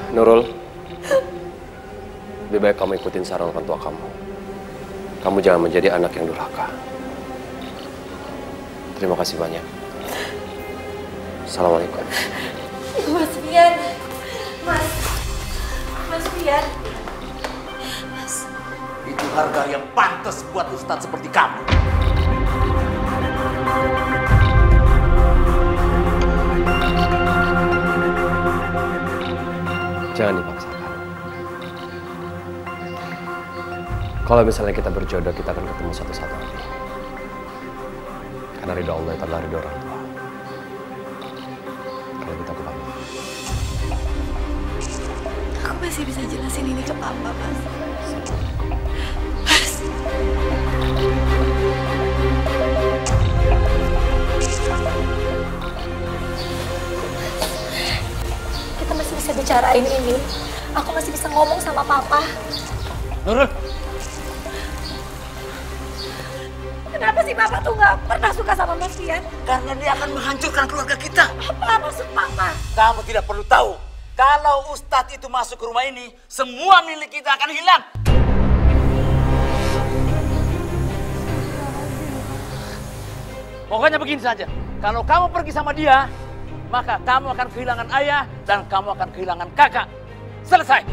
Nurul, lebih baik kamu ikutin saran orang tua kamu. Kamu jangan menjadi anak yang durhaka. Terima kasih banyak. Assalamualaikum. Mas Fian. Mas Fian. Itu harga yang pantas buat Ustadz seperti kamu. Jangan dipaksakan. Kalau misalnya kita berjodoh, kita akan ketemu satu saat nanti. Karena ridho Allah itu adalah ridho orang tua. Kalau gitu aku pamit. Aku masih bisa jelasin ini ke Papa, Mas. Kita masih bisa bicarain ini. Aku masih bisa ngomong sama Papa. Nurul. Kenapa sih Papa tuh nggak pernah suka sama Mas Fian? Karena dia akan menghancurkan keluarga kita. Apa maksud Papa? Kamu tidak perlu tahu. Kalau Ustadz itu masuk ke rumah ini, semua milik kita akan hilang. Pokoknya begini saja. Kalau kamu pergi sama dia, maka kamu akan kehilangan ayah dan kamu akan kehilangan kakak. Selesai.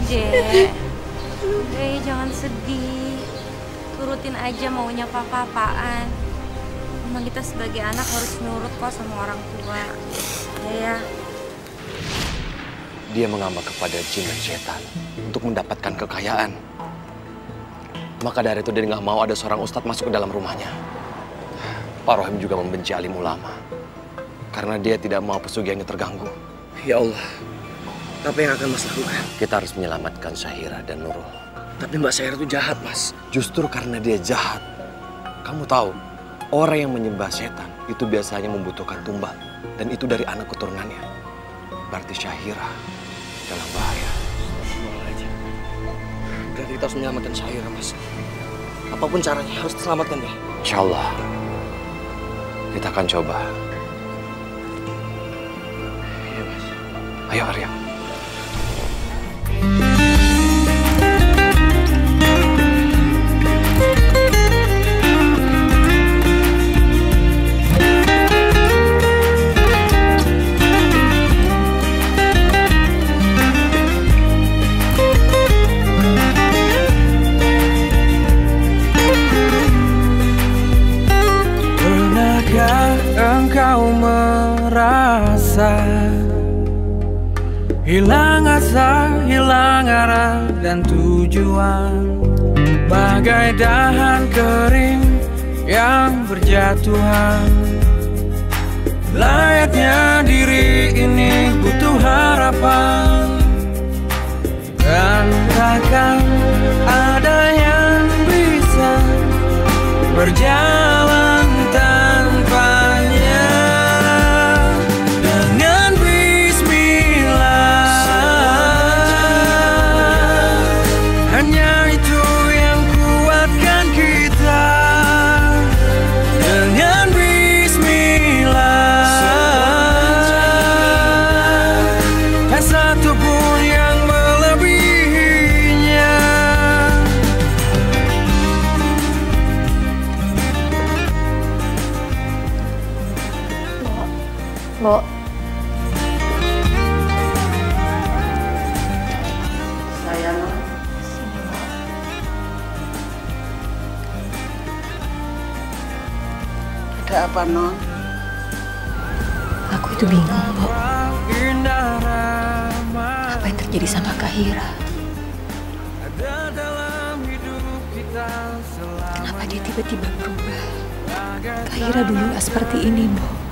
Dek, jangan sedih. Turutin aja maunya papa-apaan. Memang kita sebagai anak harus nurut kok sama orang tua. Ya. Dia mengamak kepada jin dan setan untuk mendapatkan kekayaan. Maka dari itu dia nggak mau ada seorang ustadz masuk ke dalam rumahnya. Pak Rohim juga membenci alim ulama. Karena dia tidak mau pesugihannya terganggu. Ya Allah, apa yang akan Mas lakukan? Kita harus menyelamatkan Syahira dan Nurul. Tapi Mbak Syahira itu jahat, Mas. Justru karena dia jahat. Kamu tahu, orang yang menyembah setan itu biasanya membutuhkan tumbal. Dan itu dari anak keturunannya. Berarti Syahira dalam bahaya. Berarti kita harus menyelamatkan Syahira, Mas. Apapun caranya, harus diselamatkan dia. Insya Allah, kita akan coba. Iya, Mas. Ayo, Arya. Engkau merasa hilang asa, hilang arah dan tujuan, bagai dahan kering yang berjatuhan. Layaknya diri ini butuh harapan, dan takkan ada yang bisa berjalan tanpanya. Dengan bismillah, hanya itu yang kuatkan kita. Dengan bismillah, tak satu pun yang melebihinya. Mbok. Sayang. Sini, Mbok. Ada apa, Non? Aku itu bingung, Mbok. Apa yang terjadi sama Kahira? Kenapa dia tiba-tiba berubah? Kahira dulu gak seperti ini, Mbok.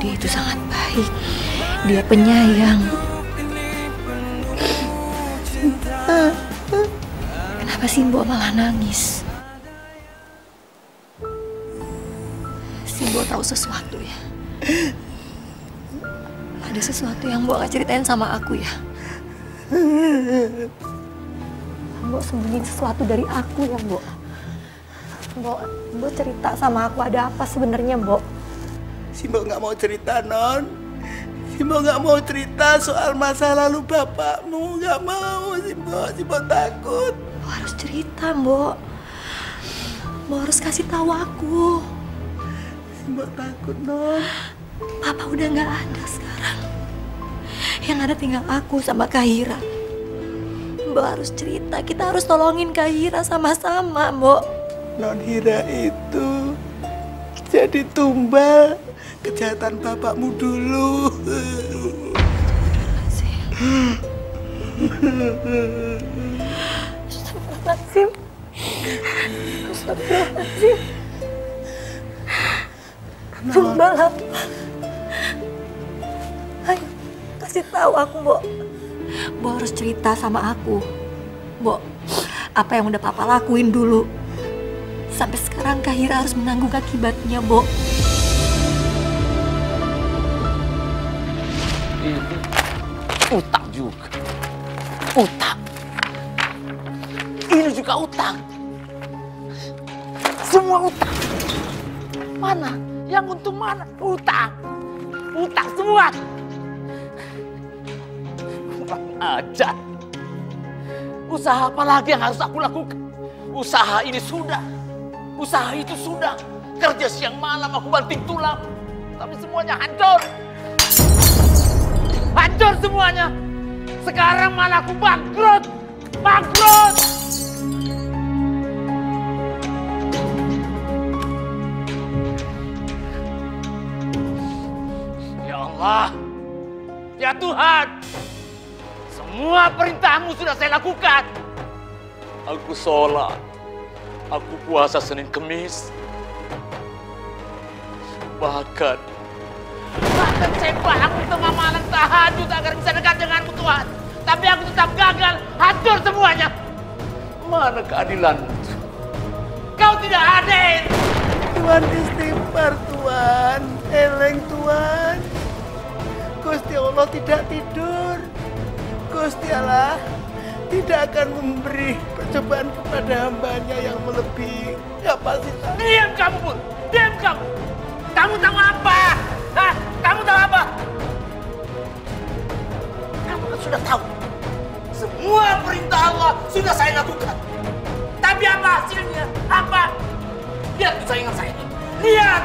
Dia itu sangat baik. Dia penyayang. Kenapa sih Mbok malah nangis? Si Mbok tahu sesuatu ya? Ada sesuatu yang Mbok gak ceritain sama aku ya? Mbok sembunyiin sesuatu dari aku ya, Mbok? Mbok cerita sama aku ada apa sebenarnya, Mbok? Si Mbok nggak mau cerita, Non. Si Mbok nggak mau cerita soal masa lalu bapakmu. Nggak mau, si Mbok takut. Mbok harus cerita, Mbok. Mbok harus kasih tahu aku. Si Mbok takut, Non. Papa udah nggak ada sekarang. Yang ada tinggal aku sama Kahira. Mbok harus cerita, kita harus tolongin Kahira sama-sama, Mbok. Non Hira itu jadi tumbal kejahatan bapakmu dulu. Astagfirullahaladzim. Astagfirullahaladzim. Tumbal apa? Ayo, kasih tahu aku, Mbok. Mbok harus cerita sama aku. Mbok, apa yang udah Papa lakuin dulu. Sampai sekarang Kahira harus menanggung akibatnya, Mbok. Ini utang juga. Utang. Ini juga utang. Semua utang. Mana? Yang untung mana? Utang. Utang semua. Kurang ajar. Usaha apa lagi yang harus aku lakukan? Usaha ini sudah. Usaha itu sudah. Kerja siang malam aku banting tulang. Tapi semuanya hancur. Hancur semuanya. Sekarang malah aku bangkrut. Bangkrut. Ya Allah. Ya Tuhan. Semua perintahmu sudah saya lakukan. Aku sholat. Aku puasa Senin Kemis. Bahkan saya bangun tengah malam tahajud agar bisa dekat denganmu Tuhan. Tapi aku tetap gagal, hancur semuanya. Mana keadilan? Kau tidak adil. Tuhan istighfar, Tuhan. Eleng, Tuhan. Gusti Allah tidak tidur. Gusti Allah tidak akan memberi percobaan kepada hambanya yang melebihi kapasitas. Diam kamu, Pun. Diam kamu. Kamu tahu apa? Hah? Kamu tahu apa? Kamu kan sudah tahu. Semua perintah Allah sudah saya lakukan. Tapi apa hasilnya? Apa? Lihat kesayangan saya ini. Lihat.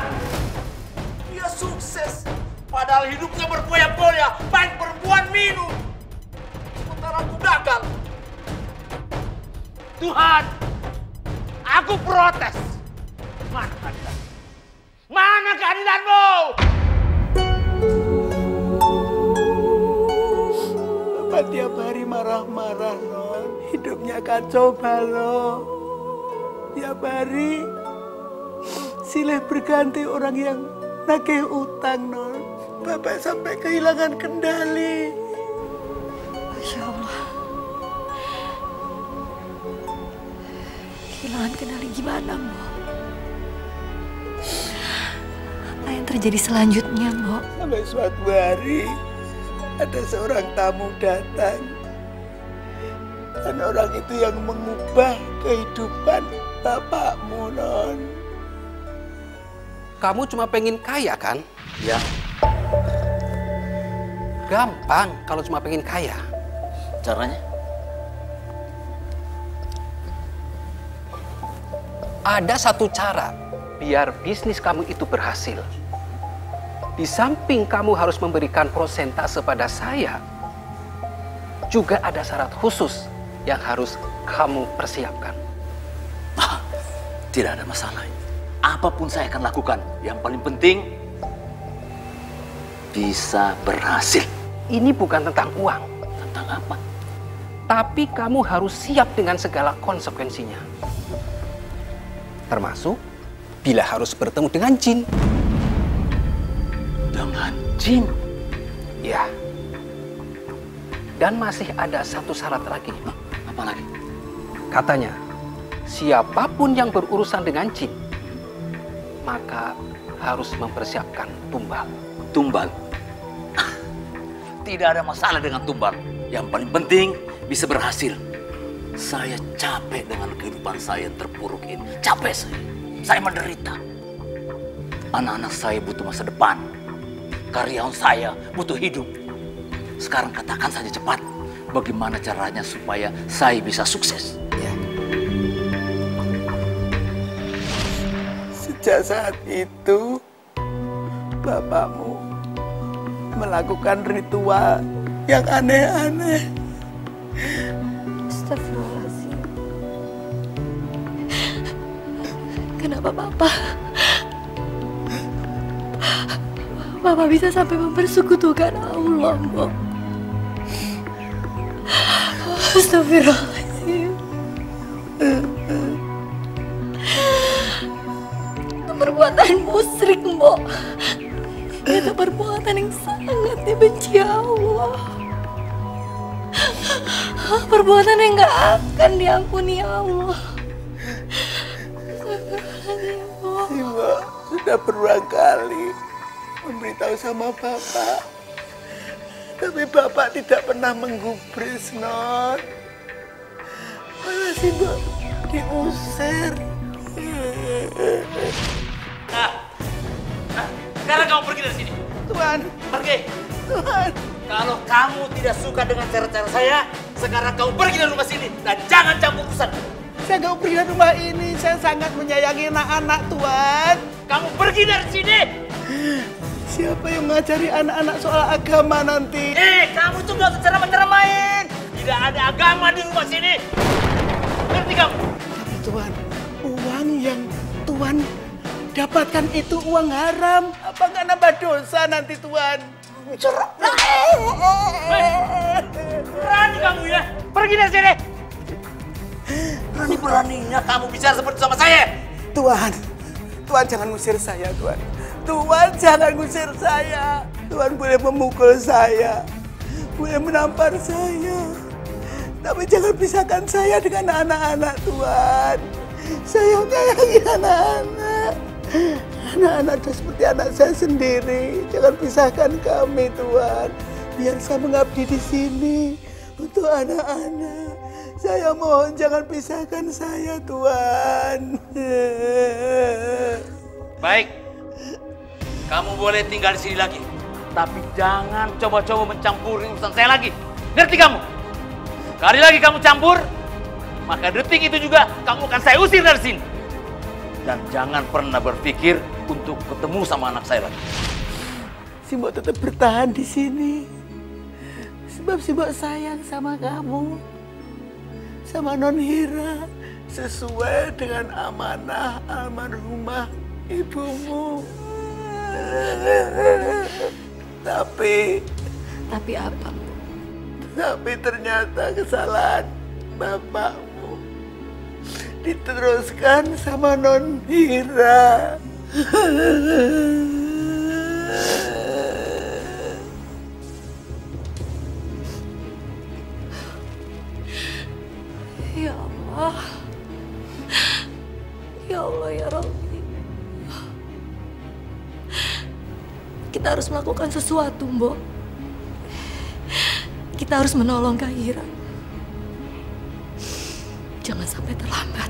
Dia sukses. Padahal hidupnya berpoya-poya. Main perempuan minum. Sementara aku gagal. Tuhan, aku protes. Mana keadilan? Mana keadilanmu? Bapak tiap hari marah-marah, Non. Hidupnya kacau balau. Tiap hari silih berganti orang yang nagih utang, Non. Bapak sampai kehilangan kendali. Masya Allah. Kehilangan kendali gimana, Mbok? Apa yang terjadi selanjutnya, Mbok? Sampai suatu hari ada seorang tamu datang. Dan orang itu yang mengubah kehidupan bapakmu, Non. Kamu cuma pengen kaya, kan? Ya. Gampang kalau cuma pengen kaya. Caranya? Ada satu cara biar bisnis kamu itu berhasil. Di samping kamu harus memberikan persentase pada saya, juga ada syarat khusus yang harus kamu persiapkan. Tidak ada masalah. Apapun saya akan lakukan. Yang paling penting bisa berhasil. Ini bukan tentang uang. Tentang apa? Tapi kamu harus siap dengan segala konsekuensinya. Termasuk bila harus bertemu dengan jin. Dengan jin? Ya. Dan masih ada satu syarat lagi. Apa lagi? Katanya, siapapun yang berurusan dengan jin, maka harus mempersiapkan tumbal. Tumbal? Tidak ada masalah dengan tumbal. Yang paling penting bisa berhasil. Saya capek dengan kehidupan saya yang terpuruk ini. Capek saya. Saya menderita. Anak-anak saya butuh masa depan. Karyawan saya butuh hidup. Sekarang katakan saja cepat, bagaimana caranya supaya saya bisa sukses? Ya. Sejak saat itu, bapakmu melakukan ritual yang aneh-aneh. Astagfirullahaladzim. Kenapa Papa bisa sampai mempersekutukan Allah, Mbok? Astagfirullahaladzim. Itu perbuatan musyrik, Mbok. Itu perbuatan yang sangat dibenci Allah. Perbuatan yang gak akan diampuni Allah. Ibu sudah berulang kali memberitahu sama Bapak. Tapi Bapak tidak pernah menggubris, Non. Malah sih, Mbak, diusir. Sekarang kamu pergi dari sini. Tuan. Pergi. Tuan. Kalau kamu tidak suka dengan cara-cara saya, sekarang kamu pergi dari rumah sini dan jangan campur urusan. Saya nggak pergi dari rumah ini. Saya sangat menyayangi anak-anak, Tuan. Kamu pergi dari sini. Siapa yang mengajari anak-anak soal agama nanti? Kamu tuh nggak usah ceramah-ceramahin. Tidak ada agama di rumah sini. Ngerti kamu? Tapi Tuan, uang yang Tuan dapatkan itu uang haram. Apa nggak nambah dosa nanti, Tuan? Bicara. Berani kamu ya? Pergi dari sini. Berani-beraninya kamu bicara seperti sama saya. Tuan, Tuan jangan ngusir saya, Tuan. Tuan jangan ngusir saya. Tuan boleh memukul saya, boleh menampar saya, tapi jangan pisahkan saya dengan anak-anak, Tuan. Saya menyayangi anak-anak. Anak-anak itu seperti anak saya sendiri. Jangan pisahkan kami, Tuan. Biar saya mengabdi di sini untuk anak-anak. Saya mohon jangan pisahkan saya, Tuan. Baik. Kamu boleh tinggal di sini lagi. Tapi jangan coba-coba mencampuri urusan saya lagi. Ngerti kamu? Kali lagi kamu campur, maka detik itu juga kamu akan saya usir dari sini. Dan jangan pernah berpikir untuk ketemu sama anak saya lagi. Simbok tetap bertahan di sini. Sebab Simbok sayang sama kamu. Sama Non Hira. Sesuai dengan amanah almarhumah ibumu. Tapi apa? Tapi ternyata kesalahan bapakmu diteruskan sama Non Hira. Ya Allah. Ya Allah, ya Rabbi. Kita harus melakukan sesuatu, Mbok. Kita harus menolong Kak Hira. Jangan sampai terlambat.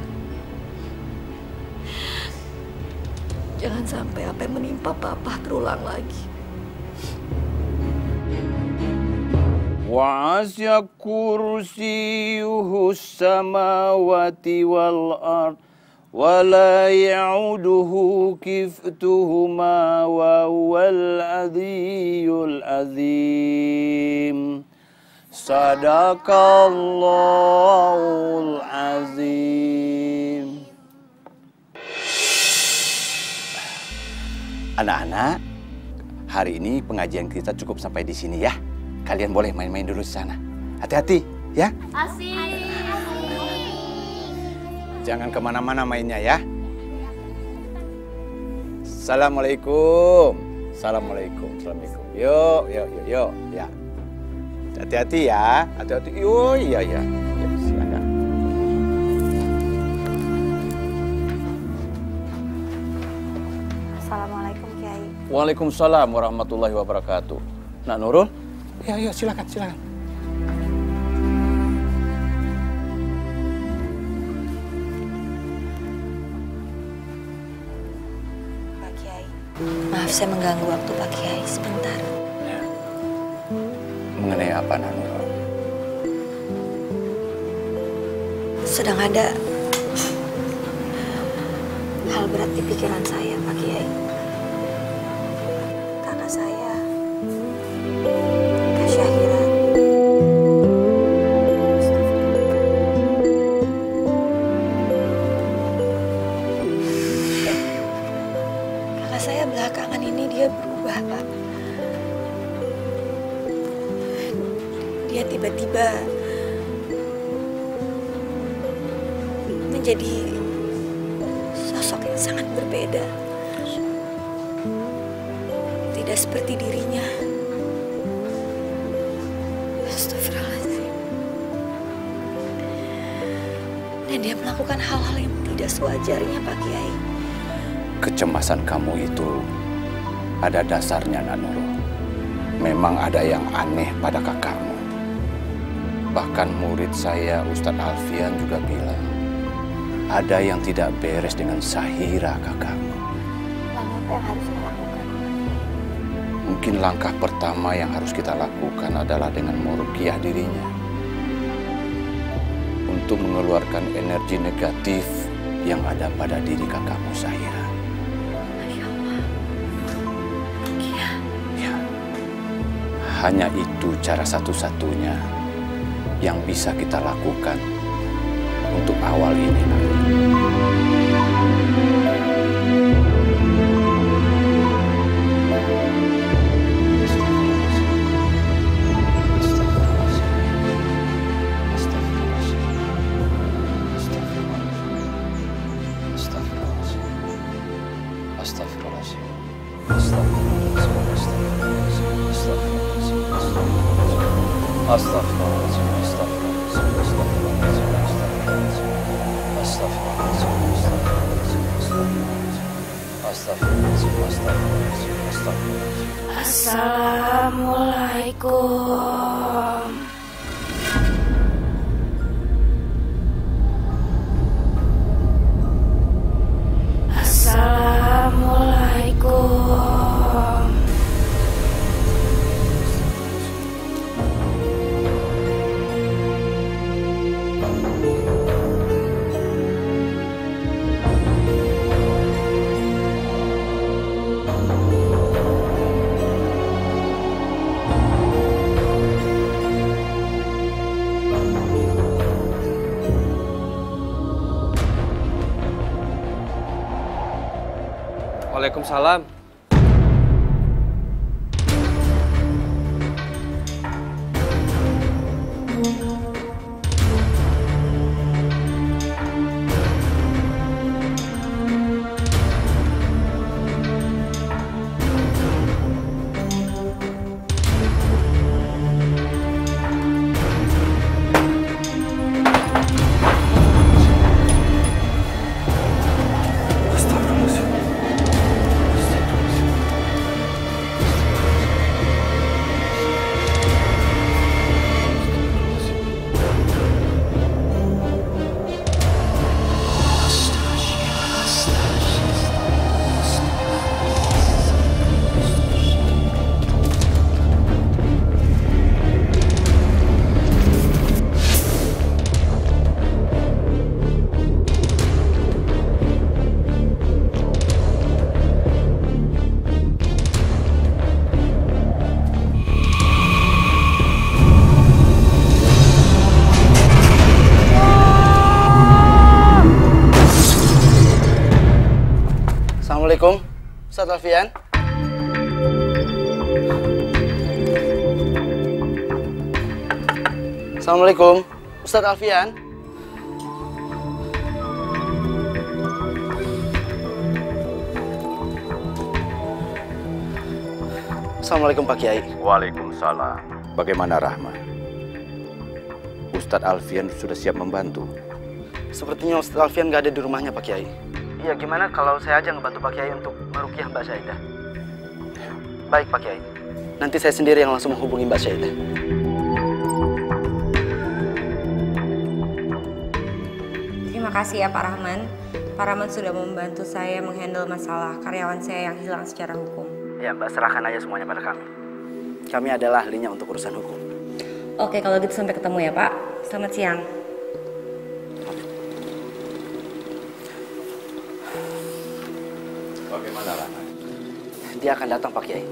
Jangan sampai apa yang menimpa Papa terulang lagi. Wa'asya kursiyuhu samawati wal ard. ولا يعوده كفؤهما وهو العلي العظيم صدق الله العظيم. Anak-anak, hari ini pengajian kita cukup sampai di sini ya. Kalian boleh main-main dulu di sana. Hati-hati ya. Asik. Jangan kemana-mana mainnya ya. Assalamualaikum. Assalamualaikum. Assalamualaikum. Yuk. Ya. Hati-hati ya. Hati-hati. Oh iya. Ya, silakan. Assalamualaikum, Kiai. Waalaikumsalam warahmatullahi wabarakatuh. Nak Nurul? Ya, silakan. Maaf saya mengganggu waktu Pak Kiai sebentar. Ya. Mengenai apa, Nanuro? Sedang ada hal berat di pikiran saya, Pak Kiai. Kakak saya, Kak Syahira. Kakak saya belakangan ini dia berubah, Pak. Dia tiba-tiba menjadi sosok yang sangat berbeda. Tidak seperti dirinya. Astagfirullahaladzim. Dan dia melakukan hal-hal yang tidak sewajarnya, Pak Kiai. Kecemasan kamu itu ada dasarnya, Nanuro. Memang ada yang aneh pada kakakmu. Bahkan murid saya, Ustadz Alfian juga bilang, ada yang tidak beres dengan Syahira kakakmu. Lalu apa yang harus saya lakukan? Mungkin langkah pertama yang harus kita lakukan adalah dengan meruqyah dirinya. Untuk mengeluarkan energi negatif yang ada pada diri kakakmu Syahira. Masya Allah. Ruqyah. Ya. Hanya itu cara satu-satunya yang bisa kita lakukan untuk awal ini, Assalamualaikum. Assalamualaikum. Waalaikumsalam. Assalamualaikum, Ustadz Alfian. Assalamualaikum, Ustadz Alfian. Assalamualaikum Pak Kiai. Waalaikumsalam. Bagaimana Rahma? Ustadz Alfian sudah siap membantu. Sepertinya Ustadz Alfian nggak ada di rumahnya Pak Kiai. Iya, gimana kalau saya aja ngebantu Pak Kiai untuk meruqyah Mbak Syaidah? Baik Pak Kiai. Nanti saya sendiri yang langsung menghubungi Mbak Syaidah. Terima kasih ya Pak Rahman. Pak Rahmat sudah membantu saya menghandle masalah karyawan saya yang hilang secara hukum. Ya Mbak, serahkan aja semuanya pada kami. Kami adalah ahlinya untuk urusan hukum. Oke, kalau gitu sampai ketemu ya Pak. Selamat siang. Bagaimana Rana? Dia akan datang Pak Kiai.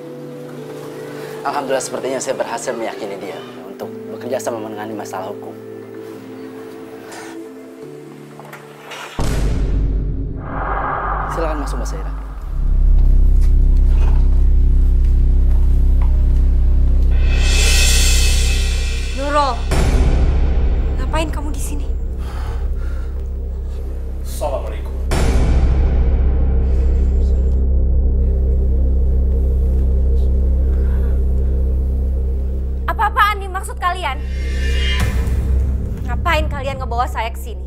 Alhamdulillah sepertinya saya berhasil meyakini dia untuk bekerja sama menangani masalah hukum. Silakan masuk Mbak Saira. Nurul, ngapain kamu di sini? Assalamualaikum. Apa-apaan nih maksud kalian? Ngapain kalian ngebawa saya ke sini?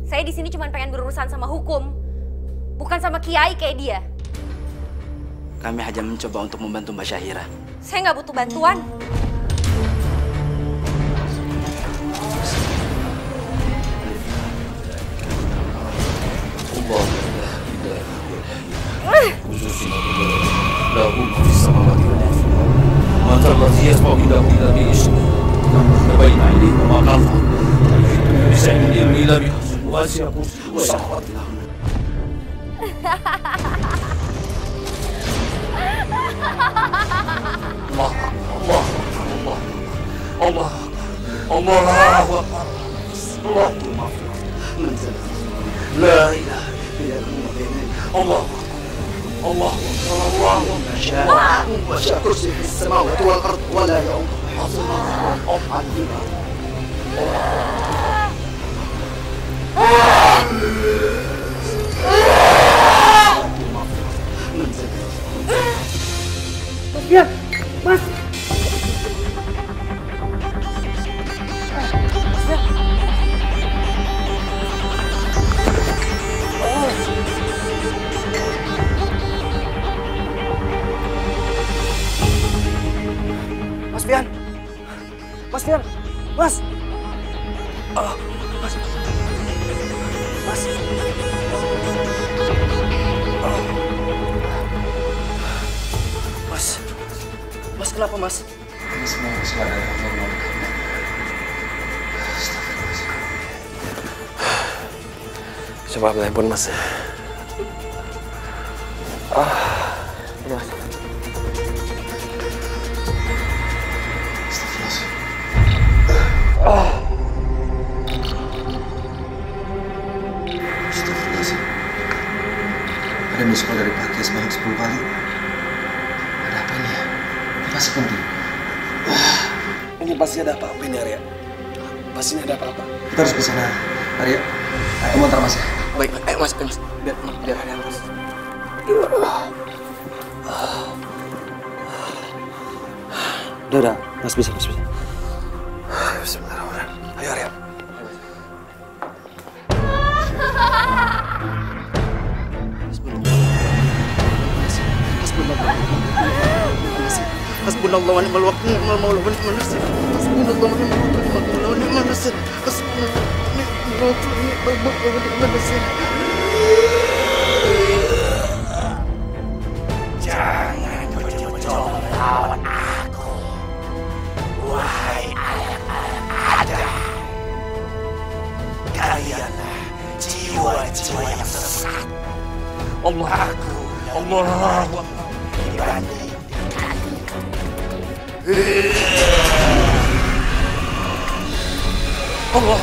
Saya di sini cuma pengen berurusan sama hukum, bukan sama kiai kayak dia. Kami hanya mencoba untuk membantu Mbak Syahira. Saya nggak butuh bantuan. Mas. Mas Fian. Mas Fian. Mas. Oh, Mas. Mas. Oh. Mas. Mas kenapa, Mas? Ini semua keadaan yang normal. Coba ambil handphone, Mas. Ini Mas. Astagfirullahaladzim. Ada miss call dari Pak Kiai sebanyak 10 kali. Ada apa ini ya? Ini pasti penting. Ini pasti ada apa-apa ini, Arya. Pasti ada apa-apa. Kita harus ke sana, Arya. Kamu antar Mas ya. Baik, ayo Mas, Mas. Biar Arya Mas. Udah, Mas bisa. Bismillahirrahmanirrahim. Ayo, Arya. Hasbunallah wa ni'mal wakil, ni'mal maula wa ni'mal nasir. Hasbunallah wa ni'mal wakil, ni'mal maula wa ni'mal nasir. Hasbunallah wa ni'mal wakil, ni'mal maula wa ni'mal nasir. Jangan coba-coba melawan aku, wahai anak-anak Adam. Kalianlah jiwa-jiwa yang sesat. Allah dibanding Allah.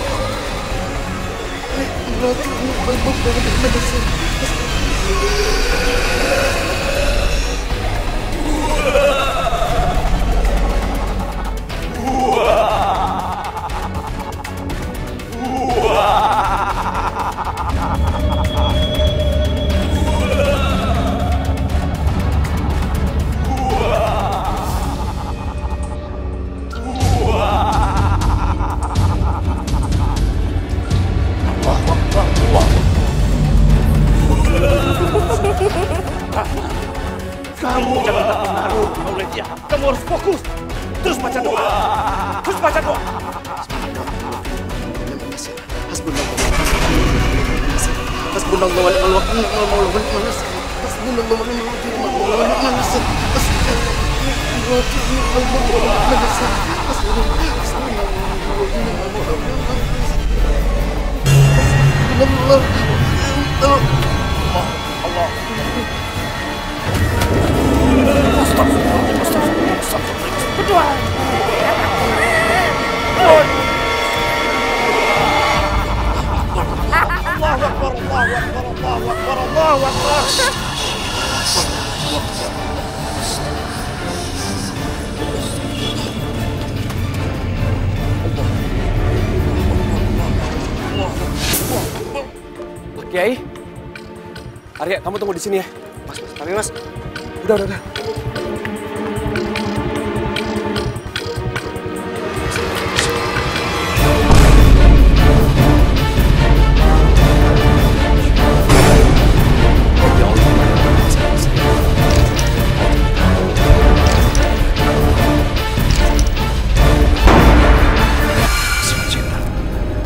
Kamu jangan terpengaruh oleh dia. Kamu harus fokus. Terus baca doa. Kiai, Arya, kamu tunggu di sini ya. Mas, tapi mas. Udah.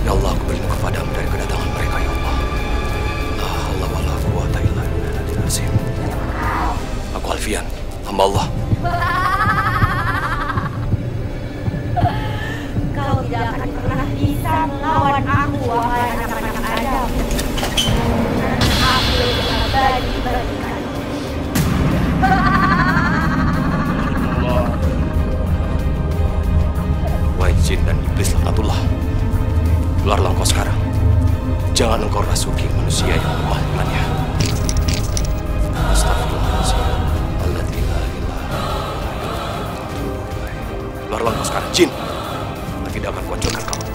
Ya Allah, aku berlindung kepadamu dari kedatangan mereka, ya Allah. La haula wala quwata illa billahil azim. Aku Alfian, hamba Allah. Kau tidak akan pernah bisa melawan aku, wahai anak-anak Adam. Karena aku telah bagi-bagikan. Wahai jin dan iblis laknatullah, keluarlah engkau sekarang. Jangan engkau rasuki manusia yang lemah imannya. Astagfirullahaladzim. Alladzi la ilaha illallah. Keluarlah engkau sekarang, jin. Aku tidak akan kuhancurkan kamu.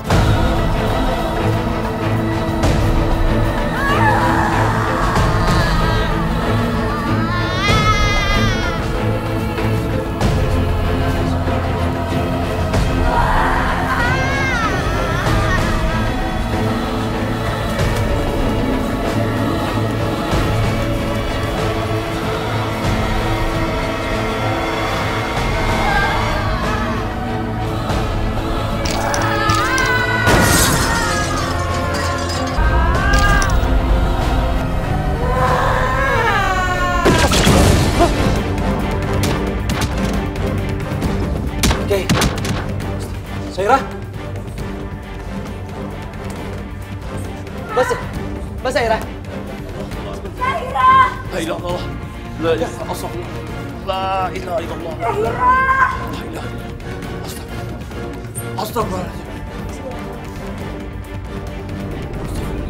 Saira? Mbak Saira? Saira! La ilaha illallah. La ilaha illallah. La ilaha illallah. Saira! Astagfirullahaladzim.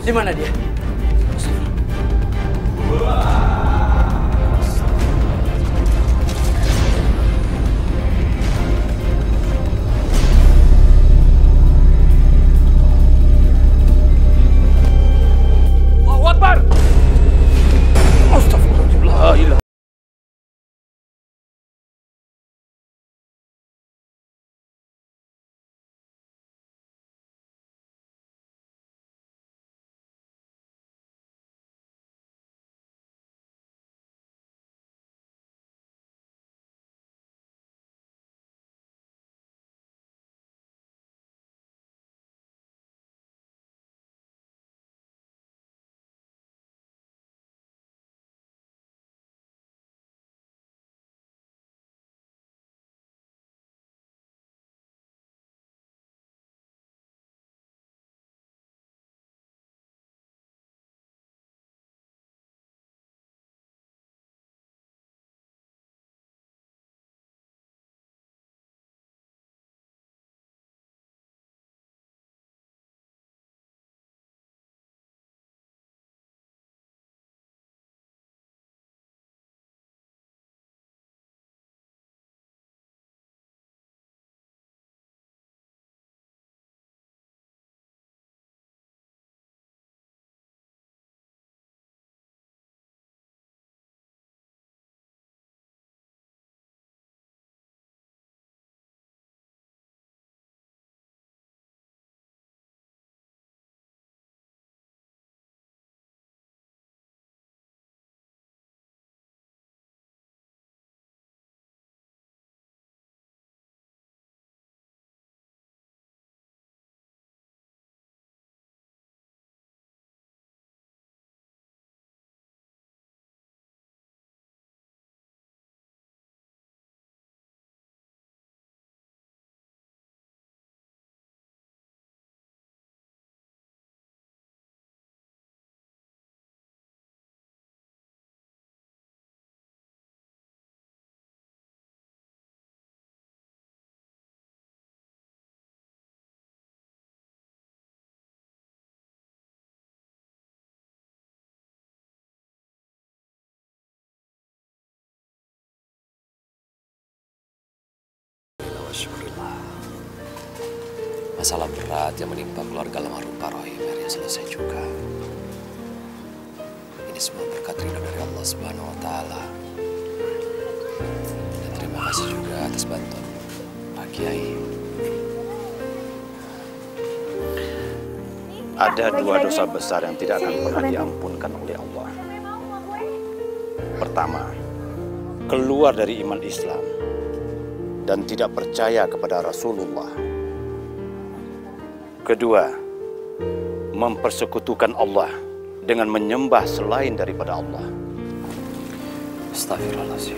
Di mana dia? syukurillah. Masalah berat yang menimpa keluarga almarhum Pak Rohim akhirnya selesai juga. Ini semua berkat ridho dari Allah Subhanahu wa Ta'ala. Dan terima kasih juga atas bantuan Pak Kiai. Ada dua dosa besar yang tidak akan pernah diampunkan oleh Allah. Pertama, keluar dari iman Islam dan tidak percaya kepada Rasulullah. Kedua, mempersekutukan Allah dengan menyembah selain daripada Allah. Astagfirullahaladzim.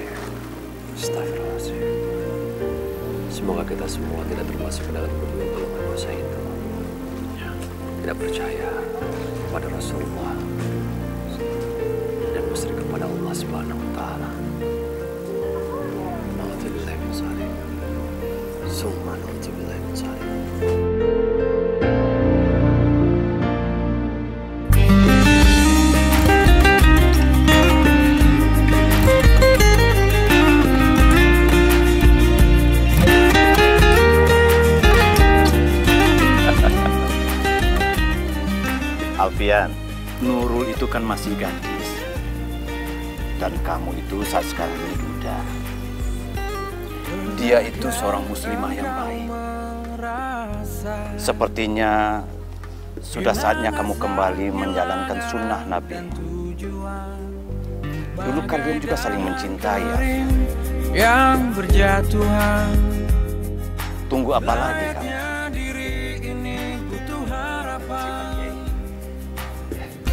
Astagfirullahaladzim. Semoga kita semua tidak termasuk ke dalam kedua golongan dosa itu. Tidak percaya kepada Rasulullah dan musyrik kepada Allah Subhanahu wa Ta'ala. Na'udzubillahi min dzalik. Summa na'udzubillahi min dzalik. Alfian, Nurul itu kan masih gadis. Dan kamu itu saat sekarang ini duda. Dia itu seorang muslimah yang baik. Sepertinya sudah saatnya kamu kembali menjalankan sunnah Nabi. Dulu kalian juga saling mencintai, Alfian. Yang berjatuhan. Tunggu apa lagi kamu?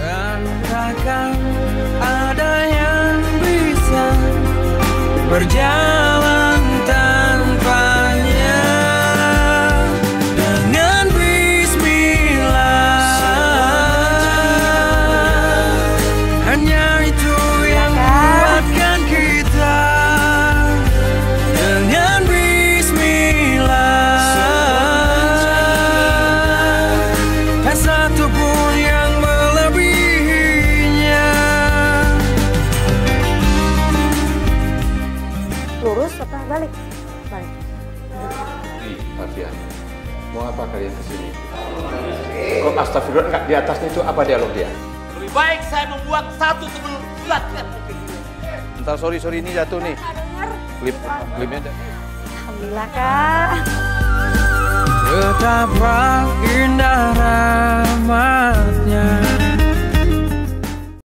Dan takkan ada yang bisa berjalan tanpanya. Dengan bismillah, hanya itu yang kuatkan kita. Dengan bismillah, tak satu pun yang lurus apa balik? Balik. Alfian, mau apa kalian kesini? Kok astagfirullah enggak, di atasnya itu apa dialog dia? Lebih baik saya membuat satu sebelum latihan mungkin. Entar sorry ini jatuh nih. Klipnya ada. Alhamdulillah Kak. Betapa indah rahmatnya.